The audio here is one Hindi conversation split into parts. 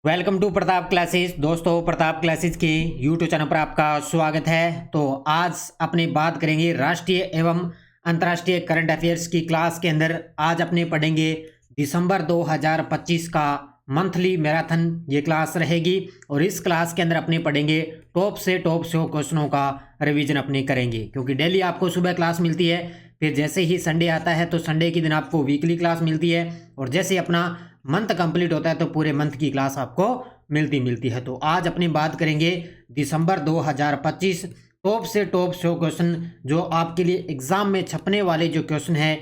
Welcome to Pratap classes. दोस्तों, प्रताप क्लासेस के यूट्यूब चैनल पर आपका स्वागत है। तो आज अपनी बात करेंगे राष्ट्रीय एवं अंतर्राष्ट्रीय करंट अफेयर्स की क्लास के अंदर। आज अपने पढ़ेंगे दिसंबर 2025 का मंथली मैराथन ये क्लास रहेगी और इस क्लास के अंदर अपने पढ़ेंगे टॉप से टॉप 100 क्वेश्चनों का रिवीजन अपने करेंगे, क्योंकि डेली आपको सुबह क्लास मिलती है, फिर जैसे ही संडे आता है तो संडे के दिन आपको वीकली क्लास मिलती है और जैसे अपना मंथ कंप्लीट होता है तो पूरे मंथ की क्लास आपको मिलती है। तो आज अपनी बात करेंगे दिसंबर 2025 टॉप से टॉप 100 क्वेश्चन जो आपके लिए एग्जाम में छपने वाले जो क्वेश्चन है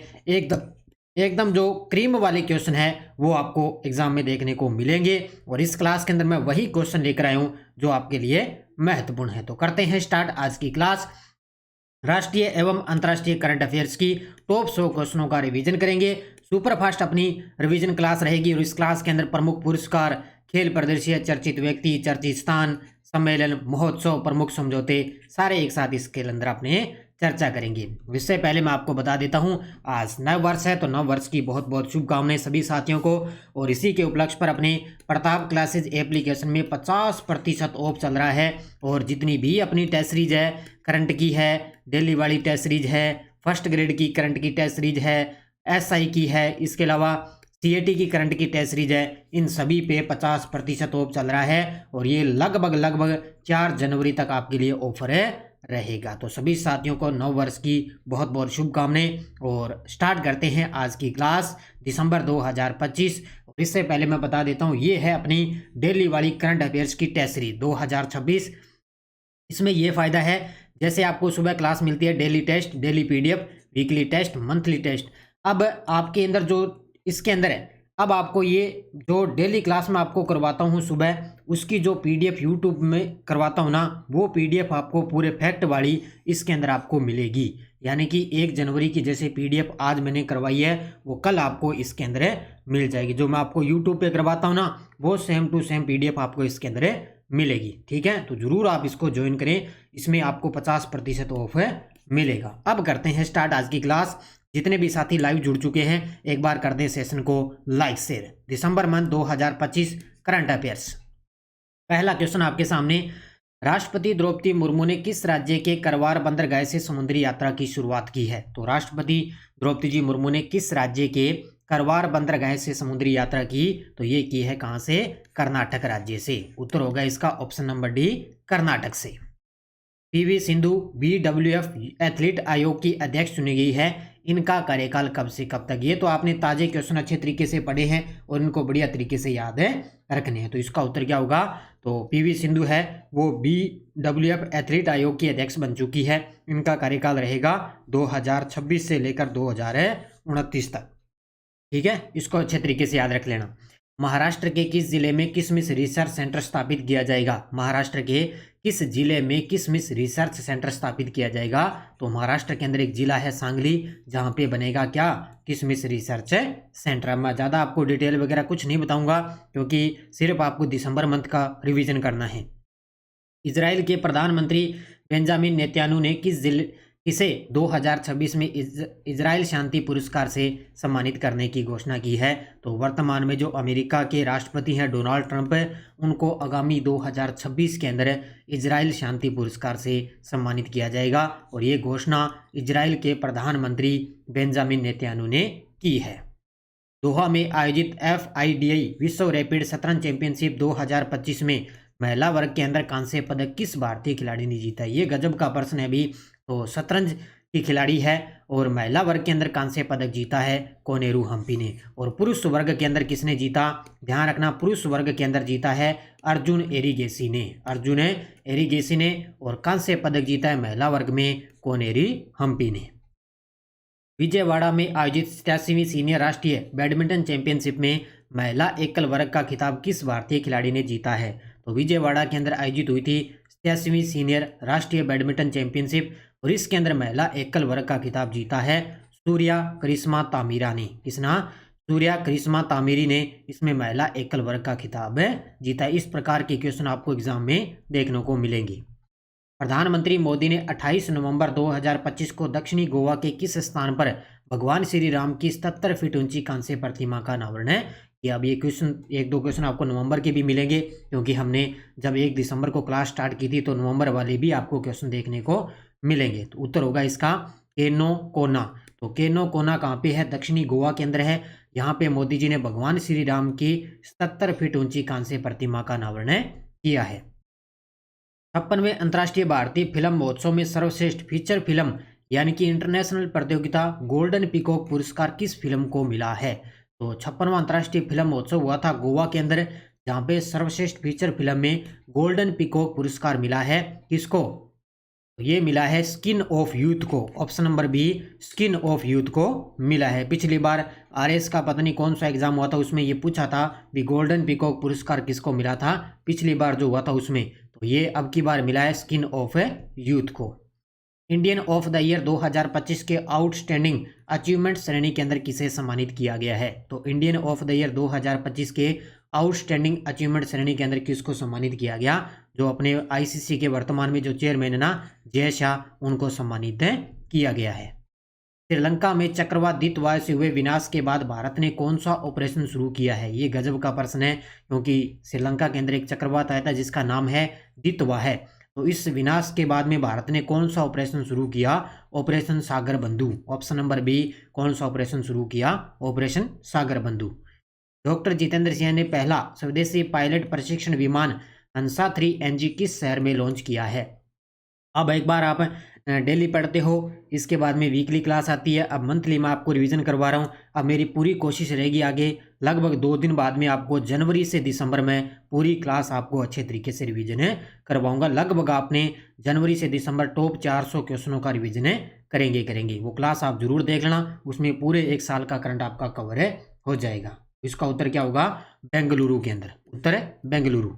एकदम जो क्रीम वाले क्वेश्चन है वो आपको एग्जाम में देखने को मिलेंगे और इस क्लास के अंदर मैं वही क्वेश्चन लेकर आया हूं जो आपके लिए महत्वपूर्ण है। तो करते हैं स्टार्ट आज की क्लास। राष्ट्रीय एवं अंतर्राष्ट्रीय करंट अफेयर्स की टॉप 100 क्वेश्चनों का रिवीजन करेंगे। सुपर फास्ट अपनी रिवीजन क्लास रहेगी और इस क्लास के अंदर प्रमुख पुरस्कार, खेल प्रदर्शन, चर्चित व्यक्ति, चर्चित स्थान, सम्मेलन, महोत्सव, प्रमुख समझौते सारे एक साथ इसके अंदर अपने चर्चा करेंगे। इससे पहले मैं आपको बता देता हूं आज नव वर्ष है तो नव वर्ष की बहुत बहुत शुभकामनाएं सभी साथियों को। और इसी के उपलक्ष्य पर अपने प्रताप क्लासेज एप्लीकेशन में 50% ऑफ चल रहा है और जितनी भी अपनी टेस्ट सीरीज है, करंट की है, डेली वाली टेस्ट सीरीज है, फर्स्ट ग्रेड की करंट की टेस्ट सीरीज है, एसआई की है, इसके अलावा सीएटी की करंट की टेस्ट सीरीज है, इन सभी पे 50% ऑफ चल रहा है और ये लगभग 4 जनवरी तक आपके लिए ऑफर रहेगा। तो सभी साथियों को नव वर्ष की बहुत बहुत शुभकामनाएं और स्टार्ट करते हैं आज की क्लास दिसंबर 2025। और इससे पहले मैं बता देता हूँ ये है अपनी डेली वाली करंट अफेयर्स की टेस्ट सीरीज 2026। इसमें यह फायदा है जैसे आपको सुबह क्लास मिलती है daily test, daily PDF, weekly test, monthly test. अब आपके अंदर जो इसके अंदर है, अब आपको ये जो डेली क्लास में आपको करवाता हूँ सुबह, उसकी जो पीडीएफ यूट्यूब में करवाता हूँ ना, वो पीडीएफ आपको पूरे फैक्ट वाली इसके अंदर आपको मिलेगी। यानी कि 1 जनवरी की जैसे पीडीएफ आज मैंने करवाई है वो कल आपको इसके अंदर मिल जाएगी। जो मैं आपको यूट्यूब पे करवाता हूँ ना वो सेम टू सेम पीडीएफ आपको इसके अंदर मिलेगी। ठीक है, तो जरूर आप इसको ज्वाइन करें, इसमें आपको 50% ऑफ मिलेगा। अब करते हैं स्टार्ट आज की क्लास। जितने भी साथी लाइव जुड़ चुके हैं एक बार कर दें सेशन को लाइक शेयर। दिसंबर मंथ 2025 करंट अफेयर्स। पहला क्वेश्चन आपके सामने, राष्ट्रपति द्रौपदी मुर्मू ने किस राज्य के करवार बंदरगाह से समुद्री यात्रा की शुरुआत की है? तो राष्ट्रपति द्रौपदी जी मुर्मू ने किस राज्य के करवार बंदरगाह से समुद्री यात्रा की? तो ये की है कहां से? कर्नाटक राज्य से। उत्तर होगा इसका ऑप्शन नंबर डी, कर्नाटक से। पीवी सिंधु BWF एथलीट आयोग की अध्यक्ष चुनी गई है, इनका कार्यकाल कब से कब तक? ये तो आपने ताजे क्वेश्चन अच्छे तरीके से पढ़े हैं और इनको बढ़िया तरीके से याद रखने हैं। तो इसका उत्तर क्या होगा? तो पीवी सिंधु है वो BWF एथलीट आयोग की अध्यक्ष बन चुकी है, इनका कार्यकाल रहेगा 2026 से लेकर 2029 तक। ठीक है, इसको अच्छे तरीके से याद रख लेना। महाराष्ट्र के किस जिले में किसमिस रिसर्च सेंटर स्थापित किया जाएगा? महाराष्ट्र के किस जिले में किसमिस रिसर्च सेंटर स्थापित किया जाएगा? तो महाराष्ट्र के अंदर एक जिला है सांगली, जहां पे बनेगा क्या? किसमिस रिसर्च सेंटर। मैं ज़्यादा आपको डिटेल वगैरह कुछ नहीं बताऊंगा क्योंकि सिर्फ आपको दिसंबर मंथ का रिवीजन करना है। इजराइल के प्रधानमंत्री बेंजामिन नेतन्याहू ने किसे 2026 में इजराइल शांति पुरस्कार से सम्मानित करने की घोषणा की है? तो वर्तमान में जो अमेरिका के राष्ट्रपति हैं डोनाल्ड ट्रंप, उनको आगामी 2026 के अंदर इजराइल शांति पुरस्कार से सम्मानित किया जाएगा और ये घोषणा इजराइल के प्रधानमंत्री बेंजामिन नेतन्याहू ने की है। दोहा में आयोजित FIDI विश्व रैपिड शतरंज चैंपियनशिप 2025 में महिला वर्ग के अंदर कांस्य पदक किस भारतीय खिलाड़ी ने जीता? ये गजब का प्रश्न है अभी। तो शतरंज की खिलाड़ी है और महिला वर्ग के अंदर कांस्य पदक जीता है कोनेरू हम्पी ने। और पुरुष वर्ग के अंदर किसने जीता? ध्यान रखना, पुरुष वर्ग के अंदर जीता है अर्जुन एरिगेसी ने। और कांस्य पदक जीता है महिला वर्ग में कोनेरू हम्पी ने। विजयवाड़ा में आयोजित 87वीं सीनियर राष्ट्रीय बैडमिंटन चैंपियनशिप में महिला एकल वर्ग का खिताब किस भारतीय खिलाड़ी ने जीता है? तो विजयवाड़ा के अंदर आयोजित हुई थी 87वीं सीनियर राष्ट्रीय बैडमिंटन चैंपियनशिप और इसके अंदर महिला एकल वर्ग का खिताब जीता है सूर्या करिश्मा तामीरा ने। सूर्या करिश्मा तामीरी ने इसमें महिला एकल वर्ग का खिताब जीता। इस प्रकार के क्वेश्चन आपको एग्जाम में देखने को मिलेंगे। प्रधानमंत्री मोदी ने 28 नवंबर 2025 को दक्षिणी गोवा के किस स्थान पर भगवान श्री राम की 77 फीट ऊंची कांस्य प्रतिमा का अनावरण कि अब ये क्वेश्चन, एक दो क्वेश्चन आपको नवंबर के भी मिलेंगे, क्योंकि हमने जब 1 दिसंबर को क्लास स्टार्ट की थी तो नवंबर वाले भी आपको क्वेश्चन देखने को मिलेंगे। तो उत्तर होगा इसका केनो-कोना। तो केनो-कोना कहाँ पे है? दक्षिणी गोवा के अंदर है। यहाँ पे मोदी जी ने भगवान श्री राम की 77 फीट ऊंची कांस्य प्रतिमा का अनावरण किया है। 56वें अंतर्राष्ट्रीय भारतीय फिल्म महोत्सव में सर्वश्रेष्ठ फीचर फिल्म यानी कि इंटरनेशनल प्रतियोगिता गोल्डन पीकॉक पुरस्कार किस फिल्म को मिला है? तो 56वां अंतर्राष्ट्रीय फिल्म महोत्सव हुआ था गोवा के अंदर, जहाँ पे सर्वश्रेष्ठ फीचर फिल्म में गोल्डन पीकॉक पुरस्कार मिला है। किसको? तो ये मिला है स्किन ऑफ यूथ को। Option number B, Skin of Youth को मिला है। पिछली बार आरएस का पता नहीं कौन सा एग्जाम हुआ था, उसमें ये पूछा था भी गोल्डन पीकॉक पुरस्कार किसको मिला था, पिछली बार जो हुआ था उसमें। तो ये अब की बार मिला है स्किन ऑफ यूथ को। इंडियन ऑफ द ईयर 2025 के आउटस्टैंडिंग अचीवमेंट श्रेणी के अंदर किसे सम्मानित किया गया है? तो इंडियन ऑफ द ईयर 2025 के आउटस्टैंडिंग अचीवमेंट श्रेणी के अंदर किसको सम्मानित किया गया? जो अपने आईसीसी के वर्तमान में जो चेयरमैन है ना, जय शाह, उनको सम्मानित किया गया है। श्रीलंका में चक्रवात दितवाय से हुए विनाश के बाद भारत ने कौन सा ऑपरेशन शुरू किया है? ये गजब का प्रश्न है, क्योंकि श्रीलंका के अंदर एक चक्रवात आया था जिसका नाम है दितवा है। तो इस विनाश के बाद में भारत ने कौन सा ऑपरेशन शुरू किया? ऑपरेशन सागर बंधु। ऑप्शन नंबर बी, कौन सा ऑपरेशन शुरू किया? ऑपरेशन सागर बंधु। डॉक्टर जितेंद्र सिंह ने पहला स्वदेशी पायलट प्रशिक्षण विमान हंसा 3 NG किस शहर में लॉन्च किया है? अब एक बार आप डेली पढ़ते हो, इसके बाद में वीकली क्लास आती है, अब मंथली मैं आपको रिवीजन करवा रहा हूँ। अब मेरी पूरी कोशिश रहेगी आगे लगभग 2 दिन बाद में आपको जनवरी से दिसंबर में पूरी क्लास आपको अच्छे तरीके से रिवीजन करवाऊंगा। लगभग आपने जनवरी से दिसंबर टॉप 400 क्वेश्चनों का रिवीजन करेंगे। वो क्लास आप जरूर देख लेना, उसमें पूरे 1 साल का करंट आपका कवर हो जाएगा। इसका उत्तर क्या होगा? बेंगलुरु के अंदर। उत्तर है Bengaluru.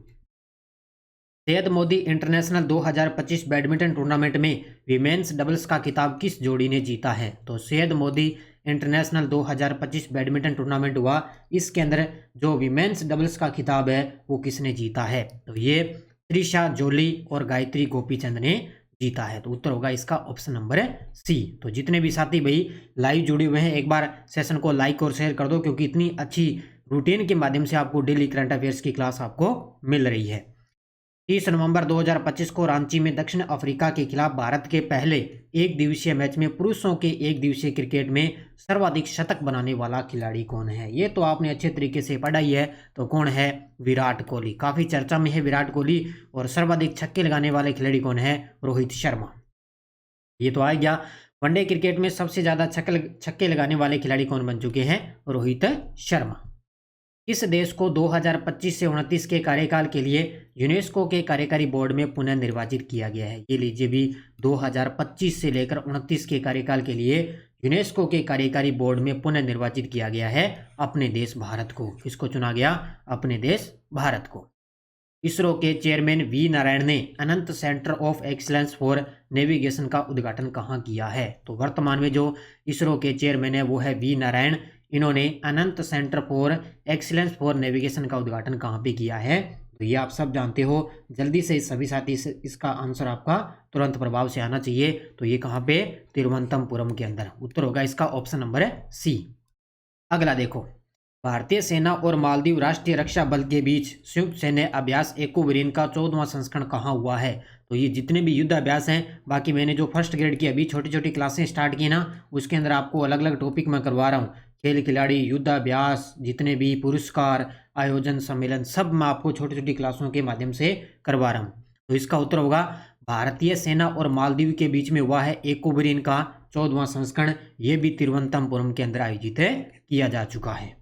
Syed Modi international 2025 badminton tournament में विमेंस डबल्स का खिताब किस जोड़ी ने जीता है? तो Syed Modi international 2025 badminton tournament हुआ, इसके अंदर जो विमेंस डबल्स का खिताब है वो किसने जीता है? तो ये त्रिशा जोली और गायत्री गोपीचंद ने जीता है। तो उत्तर होगा इसका ऑप्शन नंबर सी। तो जितने भी साथी भाई लाइव जुड़े हुए हैं, एक बार सेशन को लाइक और शेयर कर दो, क्योंकि इतनी अच्छी रूटीन के माध्यम से आपको डेली करंट अफेयर्स की क्लास आपको मिल रही है। 30 नवंबर 2025 को रांची में दक्षिण अफ्रीका के खिलाफ भारत के पहले एक दिवसीय मैच में पुरुषों के एक दिवसीय क्रिकेट में सर्वाधिक शतक बनाने वाला खिलाड़ी कौन है? ये तो आपने अच्छे तरीके से पढ़ा ही है। तो कौन है? विराट कोहली। काफी चर्चा में है विराट कोहली। और सर्वाधिक छक्के लगाने वाले खिलाड़ी कौन है? रोहित शर्मा। ये तो आ गया। वनडे क्रिकेट में सबसे ज्यादा छक्के लगाने वाले खिलाड़ी कौन बन चुके हैं? रोहित शर्मा। इस देश को 2025 से 29 के कार्यकाल के लिए यूनेस्को के कार्यकारी बोर्ड में पुनः निर्वाचित किया गया है। ये लीजिए भी 2025 से लेकर 29 के कार्यकाल के लिए यूनेस्को के कार्यकारी बोर्ड में पुनः निर्वाचित किया गया है अपने देश भारत को। किसको चुना गया? अपने देश भारत को। इसरो के चेयरमैन वी नारायण ने Anant centre of excellence for navigation का उद्घाटन कहाँ किया है? तो वर्तमान में जो इसरो के चेयरमैन है वो है वी नारायण। इन्होंने Anant centre for excellence for navigation का उद्घाटन कहाँ पे किया है? तो ये आप सब जानते हो। जल्दी से सभी साथी इसका आंसर आपका तुरंत प्रभाव से आना चाहिए। तो ये कहाँ पे? तिरुवनंतपुरम के अंदर। उत्तर होगा इसका ऑप्शन नंबर सी। अगला देखो, भारतीय सेना और मालदीव राष्ट्रीय रक्षा बल के बीच संयुक्त सैन्य अभ्यास एक्वाबरीन का 14वां संस्करण कहाँ हुआ है? तो ये जितने भी युद्ध अभ्यास हैं, बाकी मैंने जो फर्स्ट ग्रेड की अभी छोटी छोटी क्लासें स्टार्ट की ना, उसके अंदर आपको अलग अलग टॉपिक में करवा रहा हूँ। खेल खिलाड़ी, युद्ध अभ्यास, जितने भी पुरस्कार, आयोजन, सम्मेलन, सब मैं आपको छोटी छोटी क्लासों के माध्यम से करवा रहा हूँ। तो इसका उत्तर होगा भारतीय सेना और मालदीव के बीच में हुआ है एक्वाबरीन का 14वां संस्करण। ये भी तिरुवनंतपुरम के अंदर आयोजित किया जा चुका है।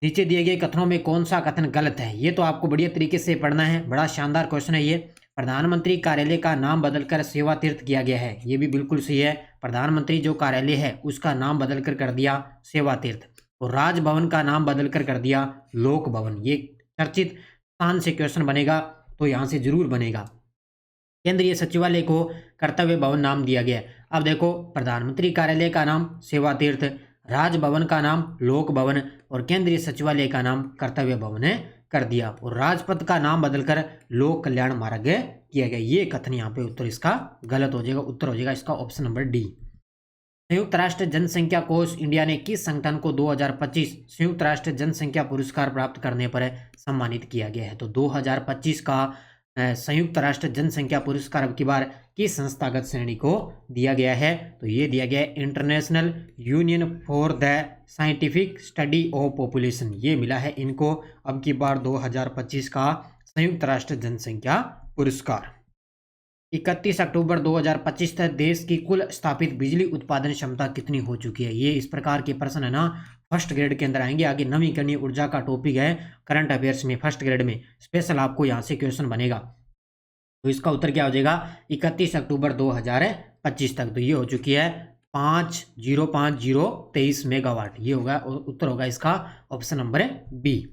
नीचे दिए गए कथनों में कौन सा कथन गलत है? ये तो आपको बढ़िया तरीके से पढ़ना है। बड़ा शानदार क्वेश्चन है ये। प्रधानमंत्री कार्यालय का नाम बदलकर सेवा तीर्थ किया गया है। ये भी बिल्कुल सही है। प्रधानमंत्री जो कार्यालय है उसका नाम बदलकर कर दिया सेवा तीर्थ। और राजभवन का नाम बदलकर कर दिया लोक भवन। ये चर्चित स्थान से क्वेश्चन बनेगा, तो यहाँ से जरूर बनेगा। केंद्रीय सचिवालय को कर्तव्य भवन नाम दिया गया। अब देखो, प्रधानमंत्री कार्यालय का नाम सेवा तीर्थ, राजभवन का नाम लोक भवन और केंद्रीय सचिवालय का नाम कर्तव्य भवन कर दिया। और राजपथ का नाम बदलकर लोक कल्याण मार्ग किया गया। ये कथन यहाँ पे उत्तर इसका गलत हो जाएगा। उत्तर हो जाएगा इसका ऑप्शन नंबर डी। संयुक्त राष्ट्र जनसंख्या कोष इंडिया ने किस संगठन को 2025 संयुक्त राष्ट्र जनसंख्या पुरस्कार प्राप्त करने पर सम्मानित किया गया है? तो 2025 का संयुक्त राष्ट्र जनसंख्या पुरस्कार अब की बार किस संस्थागत श्रेणी को दिया गया है? तो ये दिया गया है international union for the scientific study of population. ये मिला है इनको अब की बार 2025 का संयुक्त राष्ट्र जनसंख्या पुरस्कार। 31 अक्टूबर 2025 तक देश की कुल स्थापित बिजली उत्पादन क्षमता कितनी हो चुकी है? ये इस प्रकार के प्रश्न है ना, फर्स्ट ग्रेड के अंदर आएंगे। आगे नवीकरणीय ऊर्जा का टॉपिक है करंट अफेयर्स में, फर्स्ट ग्रेड में स्पेशल आपको यहाँ से क्वेश्चन बनेगा। तो इसका उत्तर क्या हो जाएगा 31 अक्टूबर 2025 तक? तो ये हो चुकी है 505023 मेगावाट। ये होगा उत्तर, होगा इसका ऑप्शन नंबर बी।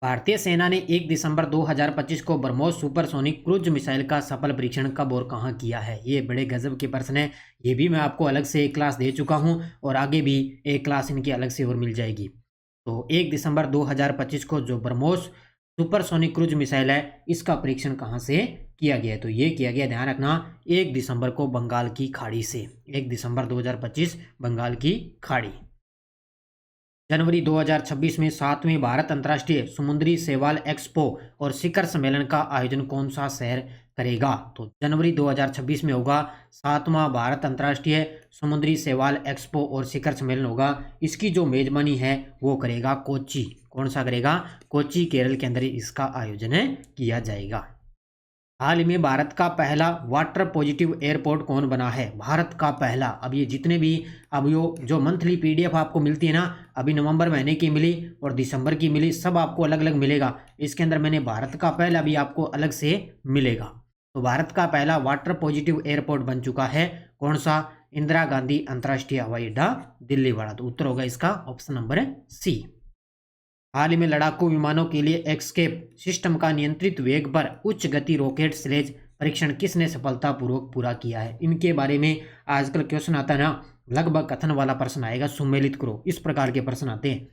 भारतीय सेना ने 1 दिसंबर 2025 को ब्रह्मोस सुपरसोनिक क्रूज मिसाइल का सफल परीक्षण कब और कहां किया है? ये बड़े गजब के प्रश्न है। ये भी मैं आपको अलग से एक क्लास दे चुका हूं और आगे भी एक क्लास इनकी अलग से और मिल जाएगी। तो 1 दिसंबर 2025 को जो ब्रह्मोस सुपरसोनिक क्रूज मिसाइल है इसका परीक्षण कहाँ से किया गया है? तो ये किया गया, ध्यान रखना, 1 दिसंबर को बंगाल की खाड़ी से। 1 दिसंबर 2025 बंगाल की खाड़ी। जनवरी 2026 में 7वें भारत अंतर्राष्ट्रीय समुद्री शैवाल एक्सपो और शिखर सम्मेलन का आयोजन कौन सा शहर करेगा? तो जनवरी 2026 में होगा 7वां भारत अंतर्राष्ट्रीय समुद्री शैवाल एक्सपो और शिखर सम्मेलन होगा। इसकी जो मेजबानी है वो करेगा कोच्चि। कौन सा करेगा? कोच्चि, केरल के अंदर इसका आयोजन किया जाएगा। हाल ही में भारत का पहला वाटर पॉजिटिव एयरपोर्ट कौन बना है? भारत का पहला। अब ये जितने भी अब जो मंथली पीडीएफ आपको मिलती है ना, अभी नवंबर महीने की मिली और दिसंबर की मिली, सब आपको अलग अलग मिलेगा। इसके अंदर मैंने भारत का पहला भी आपको अलग से मिलेगा। तो भारत का पहला वाटर पॉजिटिव एयरपोर्ट बन चुका है। कौन सा? इंदिरा गांधी अंतर्राष्ट्रीय हवाई अड्डा, दिल्ली वाला। तो उत्तर होगा इसका ऑप्शन नंबर सी। हाल ही में लड़ाकू विमानों के लिए एस्केप सिस्टम का नियंत्रित वेग पर उच्च गति रॉकेट स्लेज परीक्षण किसने सफलतापूर्वक पूरा किया है? इनके बारे में आजकल क्वेश्चन आता है ना, लगभग कथन वाला प्रश्न आएगा, सुमेलित करो, इस प्रकार के प्रश्न आते हैं।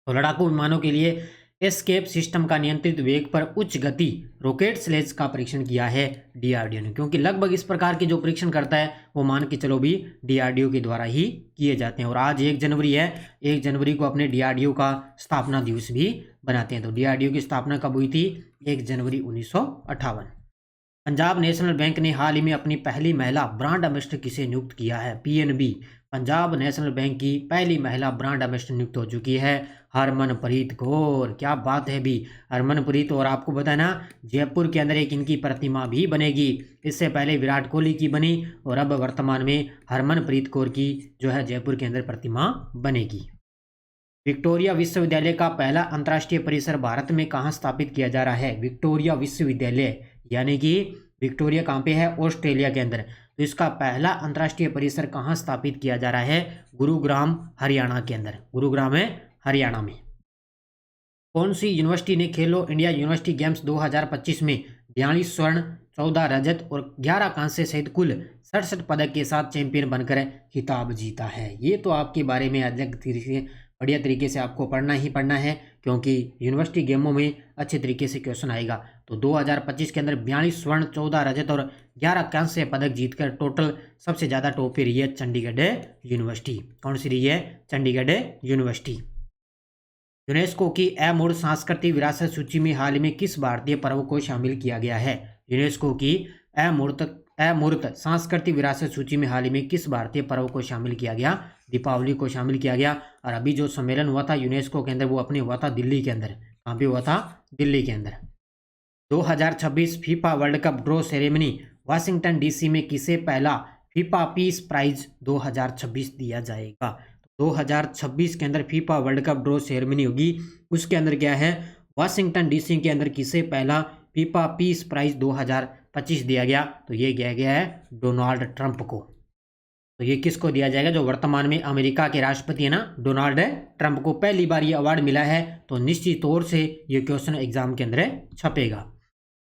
तो लड़ाकू विमानों के लिए एस्केप सिस्टम का नियंत्रित वेग पर उच्च गति रॉकेट स्लेज का परीक्षण किया है डीआरडीओ ने। क्योंकि लगभग इस प्रकार के जो परीक्षण करता है वो मान के चलो भी डीआरडीओ के द्वारा ही किए जाते हैं। और आज 1 जनवरी है, 1 जनवरी को अपने डीआरडीओ का स्थापना दिवस भी बनाते हैं। तो डीआरडीओ की स्थापना कब हुई थी? 1 जनवरी 1958। पंजाब नेशनल बैंक ने हाल ही में अपनी पहली महिला ब्रांड एम्बेसडर किसे नियुक्त किया है? पीएनबी, पंजाब नेशनल बैंक की पहली महिला ब्रांड एम्बेसडर नियुक्त हो चुकी है हरमनप्रीत कौर। क्या बात है भी, हरमनप्रीत। और आपको पता है ना, जयपुर के अंदर एक इनकी प्रतिमा भी बनेगी। इससे पहले विराट कोहली की बनी और अब वर्तमान में हरमनप्रीत कौर की जो है जयपुर के अंदर प्रतिमा बनेगी। विक्टोरिया विश्वविद्यालय का पहला अंतर्राष्ट्रीय परिसर भारत में कहाँ स्थापित किया जा रहा है? विक्टोरिया विश्वविद्यालय, यानी कि विक्टोरिया कहाँ पे है? ऑस्ट्रेलिया के अंदर। तो इसका पहला अंतर्राष्ट्रीय परिसर कहाँ स्थापित किया जा रहा है? गुरुग्राम, हरियाणा के अंदर। गुरुग्राम है हरियाणा में। कौन सी यूनिवर्सिटी ने खेलो इंडिया यूनिवर्सिटी गेम्स 2025 में 42 स्वर्ण, 14 रजत और 11 कांस्य सहित कुल 67 पदक के साथ चैंपियन बनकर खिताब जीता है? ये तो आपके बारे में अलग बढ़िया तरीके से आपको पढ़ना ही पढ़ना है, क्योंकि यूनिवर्सिटी गेमों में अच्छे तरीके से क्वेश्चन आएगा। तो 2025 के अंदर 42 स्वर्ण, 14 रजत और 11 कांस्य पदक जीतकर टोटल सबसे ज़्यादा टॉप पे रही है चंडीगढ़ यूनिवर्सिटी। कौन सी रही है? चंडीगढ़ यूनिवर्सिटी। यूनेस्को की अमूर्त सांस्कृतिक विरासत सूची में हाल ही में किस भारतीय पर्व को शामिल किया गया है? यूनेस्को की अमूर्त सांस्कृतिक विरासत सूची में हाल ही में किस भारतीय पर्व को शामिल किया गया? दीपावली को शामिल किया गया। और अभी जो सम्मेलन हुआ था यूनेस्को के अंदर वो अपने हुआ था दिल्ली के अंदर। कहाँ पे हुआ था? दिल्ली के अंदर। 2026 FIFA world cup draw ceremony Washington DC में किसे पहला फीफा पीस प्राइज 2026 दिया जाएगा? 2026 के अंदर FIFA world cup draw ceremony होगी। उसके अंदर क्या है? वाशिंगटन डीसी के अंदर किसे पहला फीफा पीस प्राइज 2025 दिया गया? तो ये दिया गया है डोनाल्ड ट्रंप को। तो ये किसको दिया जाएगा? जो वर्तमान में अमेरिका के राष्ट्रपति है ना, डोनाल्ड ट्रंप को पहली बार ये अवार्ड मिला है। तो निश्चित तौर से ये क्वेश्चन एग्जाम के अंदर छपेगा।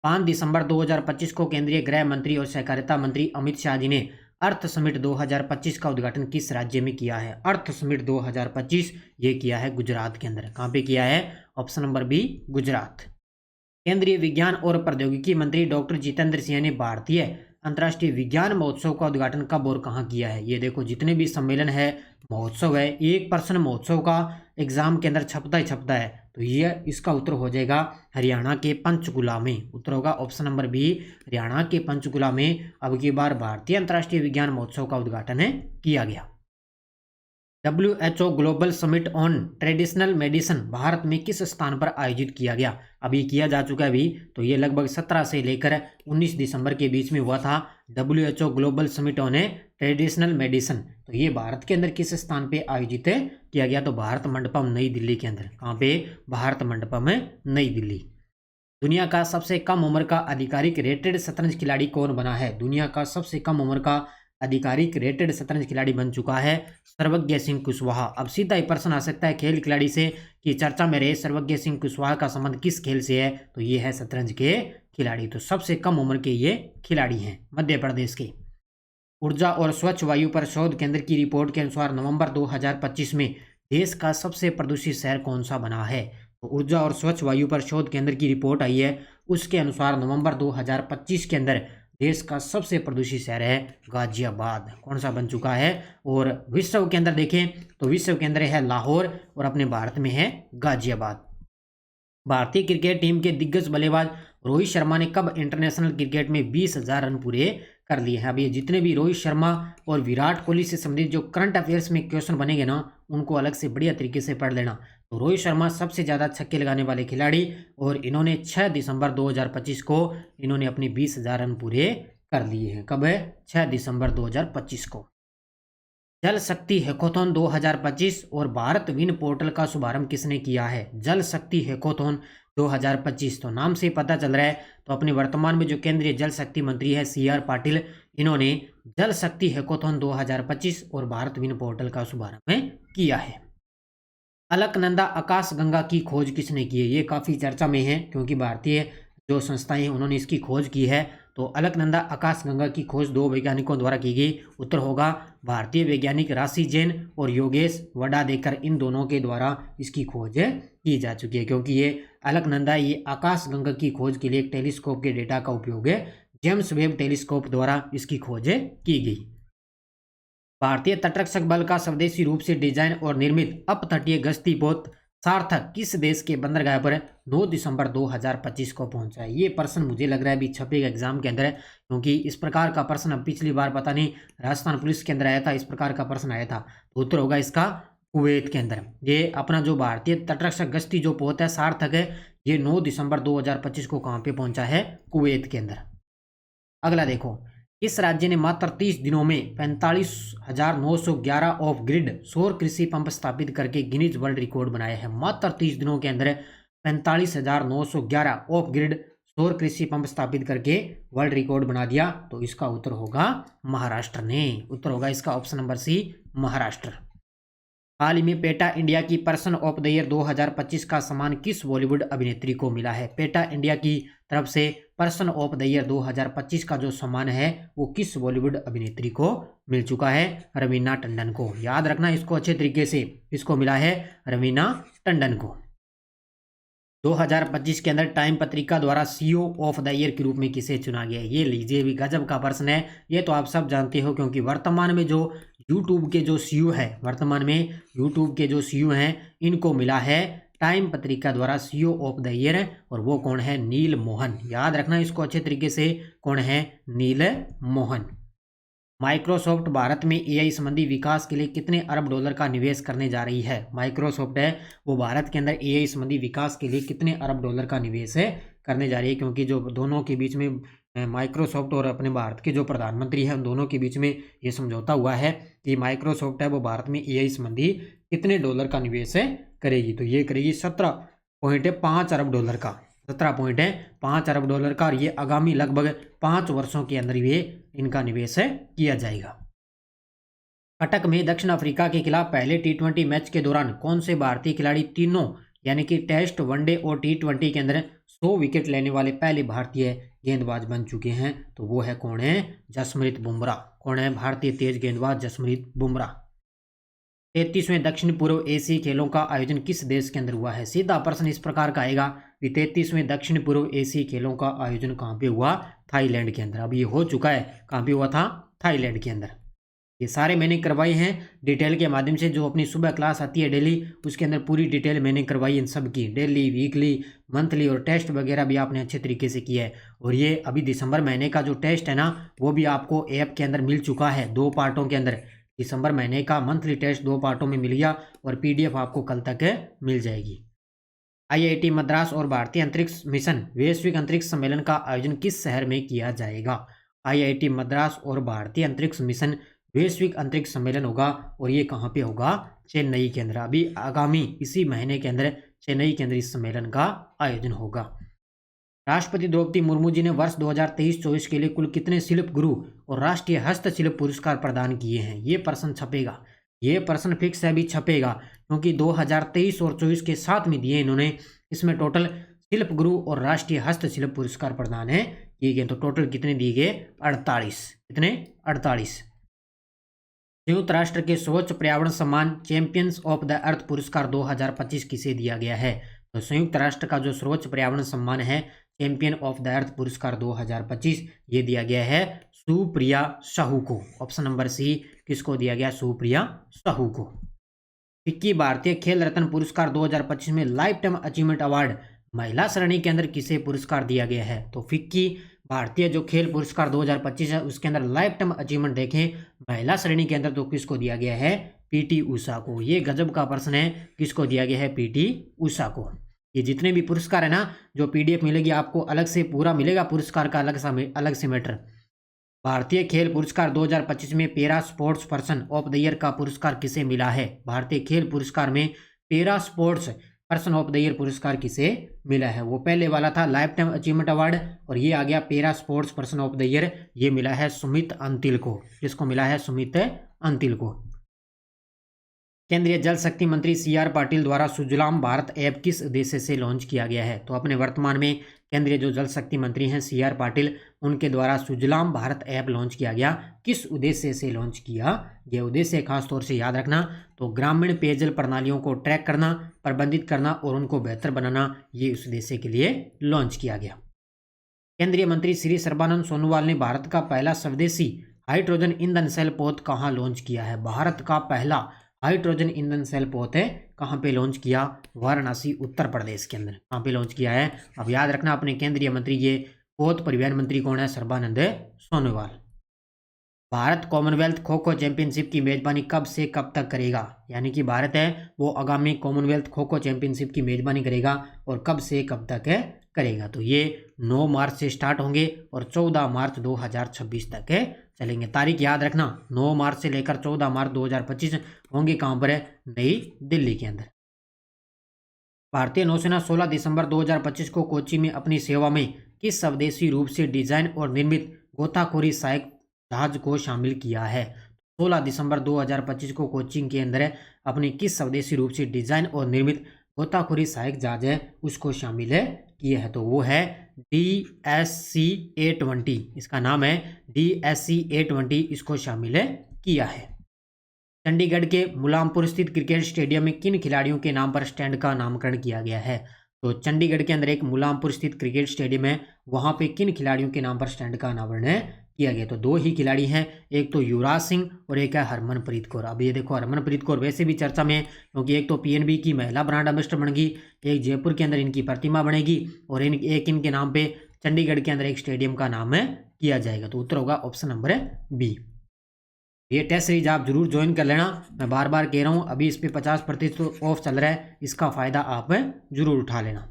5 दिसंबर 2025 को केंद्रीय गृह मंत्री और सहकारिता मंत्री अमित शाह जी ने अर्थ समिट 2025 का उद्घाटन किस राज्य में किया है? अर्थ समिट 2025 ये किया है गुजरात के अंदर। कहाँ पे किया है? Option number B, Gujarat. केंद्रीय विज्ञान और प्रौद्योगिकी मंत्री डॉक्टर जितेंद्र सिंह ने भारतीय अंतर्राष्ट्रीय विज्ञान महोत्सव का उद्घाटन कब और कहाँ किया है? ये देखो, जितने भी सम्मेलन है, महोत्सव है, 1% महोत्सव का एग्जाम के अंदर छपता ही छपता है। तो ये इसका उत्तर हो जाएगा हरियाणा के पंचकुला में। उत्तर होगा ऑप्शन नंबर बी, हरियाणा के पंचकुला में अब की बार भारतीय अंतर्राष्ट्रीय विज्ञान महोत्सव का उद्घाटन किया गया। WHO global summit on traditional medicine Bharat में किस स्थान पर आयोजित किया गया? अभी किया जा चुका है अभी, तो ये लगभग 17 से लेकर 19 दिसंबर के बीच में हुआ था WHO global summit on traditional medicine. तो ये भारत के अंदर किस स्थान पे आयोजित किया गया? तो भारत मंडपम नई दिल्ली के अंदर। कहाँ पे? भारत मंडपम नई दिल्ली। दुनिया का सबसे कम उम्र का आधिकारिक रेटेड शतरंज खिलाड़ी कौन बना है? दुनिया का सबसे कम उम्र का आधिकारिक रेटेड शतरंज खिलाड़ी बन चुका है सर्वज्ञ सिंह कुशवाहा। अब सीधा ही प्रश्न आ सकता है खेल खिलाड़ी से कि चर्चा में रहे सर्वज्ञ सिंह कुशवाहा का संबंध किस खेल से है? तो ये है शतरंज के खिलाड़ी। तो सबसे कम उम्र के ये खिलाड़ी हैं मध्य प्रदेश के। ऊर्जा और स्वच्छ वायु पर शोध केंद्र की रिपोर्ट के अनुसार नवंबर 2025 में देश का सबसे प्रदूषित शहर कौन सा बना है? तो ऊर्जा और स्वच्छ वायु पर शोध केंद्र की रिपोर्ट आई है, उसके अनुसार नवंबर 2025 के अंदर देश का सबसे प्रदूषित शहर है गाजियाबाद। कौन सा बन चुका है? और विश्व के अंदर देखें तो विश्व के अंदर है लाहौर और अपने भारत में है गाजियाबाद। भारतीय क्रिकेट टीम के दिग्गज बल्लेबाज रोहित शर्मा ने कब इंटरनेशनल क्रिकेट में 20,000 रन पूरे कर लिए हैं? अब ये जितने भी रोहित शर्मा और विराट कोहली से संबंधित जो करंट अफेयर्स में क्वेश्चन बनेंगे ना, उनको अलग से बढ़िया तरीके से पढ़ लेना। तो रोहित शर्मा सबसे ज़्यादा छक्के लगाने वाले खिलाड़ी, और इन्होंने 6 दिसंबर 2025 को इन्होंने अपने 20,000 रन पूरे कर लिए हैं। कब है? 6 दिसंबर 2025 को। जल शक्ति हैकाथॉन 2025 और भारत विन पोर्टल का शुभारंभ किसने किया है? जल शक्ति हैकाथॉन 2025, तो नाम से पता चल रहा है। तो अपने वर्तमान में जो केंद्रीय जल शक्ति मंत्री है CR पाटिल, इन्होंने जल शक्ति हैकाथॉन 2025 और भारत विन पोर्टल का शुभारंभ किया है। अलकनंदा आकाशगंगा की खोज किसने की है? ये काफ़ी चर्चा में है क्योंकि भारतीय जो संस्थाएं हैं उन्होंने इसकी खोज की है। तो अलकनंदा आकाशगंगा की खोज 2 वैज्ञानिकों द्वारा की गई। उत्तर होगा भारतीय वैज्ञानिक राशि जैन और योगेश वडादेकर, इन दोनों के द्वारा इसकी खोज की जा चुकी है। क्योंकि ये अलकनंदा ये आकाशगंगा की खोज के लिए एक टेलीस्कोप के डेटा का उपयोग जेम्स वेब टेलीस्कोप द्वारा इसकी खोज की गई। भारतीय तटरक्षक बल का स्वदेशी रूप से डिजाइन और निर्मित अपतटीय गश्ती पोत सार्थक किस देश के बंदरगाह पर 9 दिसंबर 2025 को पहुंचा है? ये प्रश्न मुझे लग रहा है अभी छपेगा एग्जाम के अंदर, क्योंकि इस प्रकार का प्रश्न अब पिछली बार पता नहीं राजस्थान पुलिस के अंदर आया था, इस प्रकार का प्रश्न आया था। तो उत्तर होगा इसका कुवैत के अंदर। ये अपना जो भारतीय तटरक्षक गश्ती जो पोत है सार्थक है, ये 9 दिसंबर 2025 को कहाँ पे पहुंचा है? कुवैत के अंदर। अगला देखो, इस राज्य ने मात्र 30 दिनों में 45,911 ऑफ ग्रिड सौर कृषि पंप स्थापित करके गिनीज वर्ल्ड रिकॉर्ड बनाया है। मात्र 30 दिनों के अंदर 45,911 ऑफ ग्रिड सौर कृषि पंप स्थापित करके वर्ल्ड रिकॉर्ड बना दिया। तो इसका उत्तर होगा महाराष्ट्र ने। उत्तर होगा इसका ऑप्शन नंबर सी, महाराष्ट्र। हाल ही में पेटा इंडिया की पर्सन ऑफ द ईयर 2025 का सम्मान किस बॉलीवुड अभिनेत्री को मिला है? पेटा इंडिया की तरफ से पर्सन ऑफ द ईयर 2025 का जो सम्मान है वो किस बॉलीवुड अभिनेत्री को मिल चुका है? रवीना टंडन को। याद रखना इसको अच्छे तरीके से, इसको मिला है रवीना टंडन को। 2025 के अंदर टाइम पत्रिका द्वारा CEO ऑफ द ईयर के रूप में किसे चुना गया? ये लीजिए भी गजब का प्रश्न है। ये तो आप सब जानते हो क्योंकि वर्तमान में जो YouTube के जो CEO है, वर्तमान में YouTube के जो CEO हैं, इनको मिला है टाइम पत्रिका द्वारा CEO ऑफ द ईयर, और वो कौन है? नील मोहन। याद रखना इसको अच्छे तरीके से, कौन है? नील मोहन। माइक्रोसॉफ्ट भारत में AI संबंधी विकास के लिए कितने अरब डॉलर का निवेश करने जा रही है? माइक्रोसॉफ्ट है वो भारत के अंदर AI संबंधी विकास के लिए कितने अरब डॉलर का निवेश करने जा रही है? क्योंकि जो दोनों के बीच में माइक्रोसॉफ्ट और अपने भारत के जो प्रधानमंत्री हैं उन दोनों के बीच में ये समझौता हुआ है कि माइक्रोसॉफ्ट है वो भारत में AI संबंधी कितने डॉलर का निवेश करेगी। तो ये करेगी 17.5 अरब डॉलर का, 17.5 अरब डॉलर का, और ये आगामी लगभग 5 वर्षों के अंदर ये इनका निवेश किया जाएगा। कटक में दक्षिण अफ्रीका के खिलाफ पहले T20 मैच के दौरान कौन से भारतीय खिलाड़ी तीनों यानी कि टेस्ट, वनडे और T20 के अंदर 100 विकेट लेने वाले पहले भारतीय गेंदबाज बन चुके हैं? तो वो है कौन है? जसप्रीत बुमराह। कौन है? भारतीय तेज गेंदबाज जसप्रीत बुमराह। 33वें दक्षिण पूर्व एशियाई खेलों का आयोजन किस देश के अंदर हुआ है? सीधा प्रश्न इस प्रकार का आएगा कि 33वें दक्षिण पूर्व एशियाई खेलों का आयोजन कहाँ पे हुआ? थाईलैंड के अंदर। अब ये हो चुका है, कहाँ पे हुआ था? थाईलैंड के अंदर। ये सारे मैंने करवाए हैं डिटेल के माध्यम से। जो अपनी सुबह क्लास आती है डेली, उसके अंदर पूरी डिटेल मैंने करवाई इन सब की, डेली, वीकली, मंथली, और टेस्ट वगैरह भी आपने अच्छे तरीके से किया है। और ये अभी दिसंबर महीने का जो टेस्ट है ना, वो भी आपको ऐप के अंदर मिल चुका है 2 पार्टों के अंदर। दिसंबर महीने का मंथली टेस्ट 2 पार्टों में मिल गया और PDF आपको कल तक मिल जाएगी। IIT मद्रास और भारतीय अंतरिक्ष मिशन वैश्विक अंतरिक्ष सम्मेलन का आयोजन किस शहर में किया जाएगा? IIT मद्रास और भारतीय अंतरिक्ष मिशन वैश्विक अंतरिक्ष सम्मेलन होगा, और ये कहाँ पे होगा? चेन्नई के अंदर। अभी आगामी इसी महीने के अंदर चेन्नई के अंदर इस सम्मेलन का आयोजन होगा। राष्ट्रपति द्रौपदी मुर्मू जी ने वर्ष 2023-24 के लिए कुल कितने शिल्प गुरु और राष्ट्रीय हस्तशिल्प पुरस्कार प्रदान किए हैं? ये प्रश्न छपेगा, ये प्रश्न फिक्स है, भी छपेगा, क्योंकि 2023 और 24 के साथ में दिए इन्होंने। इसमें टोटल शिल्प गुरु और राष्ट्रीय हस्तशिल्प पुरस्कार प्रदान है किए गए। तो टोटल कितने दिए गए? 48। कितने? 48। संयुक्त राष्ट्र के सर्वोच्च पर्यावरण सम्मान चैंपियंस ऑफ द अर्थ पुरस्कार 2025 किसे दिया गया है? तो संयुक्त राष्ट्र का जो सर्वोच्च पर्यावरण सम्मान है चैंपियन ऑफ द अर्थ पुरस्कार 2025, ये दिया गया है सुप्रिया साहू को। ऑप्शन नंबर सी, किसको दिया गया? सुप्रिया साहू को। फिक्की भारतीय खेल रत्न पुरस्कार 2025 में लाइफ टाइम अचीवमेंट अवार्ड महिला श्रेणी के अंदर किसे पुरस्कार दिया गया है? तो फिक्की भारतीय जो खेल पुरस्कार 2025 है, उसके अंदर लाइफ टाइम अचीवमेंट देखें महिला श्रेणी के अंदर, तो किसको दिया गया है? PT उषा को। ये गजब का प्रश्न है, किसको दिया गया है? PT उषा को। ये जितने भी पुरस्कार है ना, जो PDF मिलेगी आपको अलग से, पूरा मिलेगा पुरस्कार का अलग से मैटर। भारतीय खेल पुरस्कार 2025 में para sports person of the year का पुरस्कार किसे मिला है? भारतीय खेल पुरस्कार में para sports person of the year पुरस्कार किसे मिला है? वो पहले वाला था लाइफ टाइम अचीवमेंट अवार्ड, और ये आ गया para sports person of the year. ये मिला है सुमित अंतिल को। किसको मिला है? सुमित अंतिल को। केंद्रीय जल शक्ति मंत्री CR पाटिल द्वारा सुजलाम भारत ऐप किस उद्देश्य से लॉन्च किया गया है? तो अपने वर्तमान में केंद्रीय जो जल शक्ति मंत्री हैं CR पाटिल, उनके द्वारा सुजलाम भारत ऐप लॉन्च किया गया। किस उद्देश्य से लॉन्च किया गया? उद्देश्य खास तौर से याद रखना, तो ग्रामीण पेयजल प्रणालियों को ट्रैक करना, प्रबंधित करना और उनको बेहतर बनाना, ये उस उद्देश्य के लिए लॉन्च किया गया। केंद्रीय मंत्री श्री सर्बानंद सोनोवाल ने भारत का पहला स्वदेशी हाइड्रोजन ईंधन सेल पौध कहाँ लॉन्च किया है? भारत का पहला हाइड्रोजन ईंधन सेल पौध है, कहाँ पे लॉन्च किया? वाराणसी उत्तर प्रदेश के अंदर। कहाँ पे लॉन्च किया है? अब याद रखना, अपने केंद्रीय मंत्री ये पौध परिवहन मंत्री कौन है? सर्बानंद सोनोवाल। भारत कॉमनवेल्थ खो खो चैंपियनशिप की मेजबानी कब से कब तक करेगा? यानी कि भारत है वो आगामी कॉमनवेल्थ खो खो चैंपियनशिप की मेजबानी करेगा, और कब से कब तक करेगा? तो ये 9 मार्च से स्टार्ट होंगे और 14 मार्च 2026 तक चलेंगे। तारीख याद रखना, 9 मार्च से लेकर 14 मार्च 2025 होंगे। कहाँ पर है? नई दिल्ली के अंदर। भारतीय नौसेना 16 दिसंबर 2025 को कोच्चि में अपनी सेवा में किस स्वदेशी रूप से डिजाइन और निर्मित गोताखोरी सहायक जहाज को शामिल किया है? 16 दिसंबर 2025 को कोच्चि के अंदर अपनी किस स्वदेशी रूप से डिजाइन और निर्मित गोताखोरी सहायक जहाज है उसको शामिल किया है? तो वो है DSC A20। इसका नाम है DSC A20, इसको शामिल किया है। चंडीगढ़ के मुलामपुर स्थित क्रिकेट स्टेडियम में किन खिलाड़ियों के नाम पर स्टैंड का नामकरण किया गया है? तो चंडीगढ़ के अंदर एक मुलामपुर स्थित क्रिकेट स्टेडियम है, वहां पे किन खिलाड़ियों के नाम पर स्टैंड का नामकरण किया गया? तो 2 ही खिलाड़ी हैं, एक तो युवराज सिंह और एक है हरमनप्रीत कौर। अब ये देखो, हरमनप्रीत कौर वैसे भी चर्चा में है, क्योंकि एक तो PNB की महिला ब्रांड एम्बेसडर बन गई, एक जयपुर के अंदर इनकी प्रतिमा बनेगी, और एक इनके नाम पे चंडीगढ़ के अंदर एक स्टेडियम का नाम किया जाएगा। तो उत्तर होगा ऑप्शन नंबर B। ये टेस्ट सीरीज आप जरूर ज्वाइन कर लेना, मैं बार बार कह रहा हूँ, अभी इस पे 50% ऑफ चल रहा है, इसका फायदा आप जरूर उठा लेना।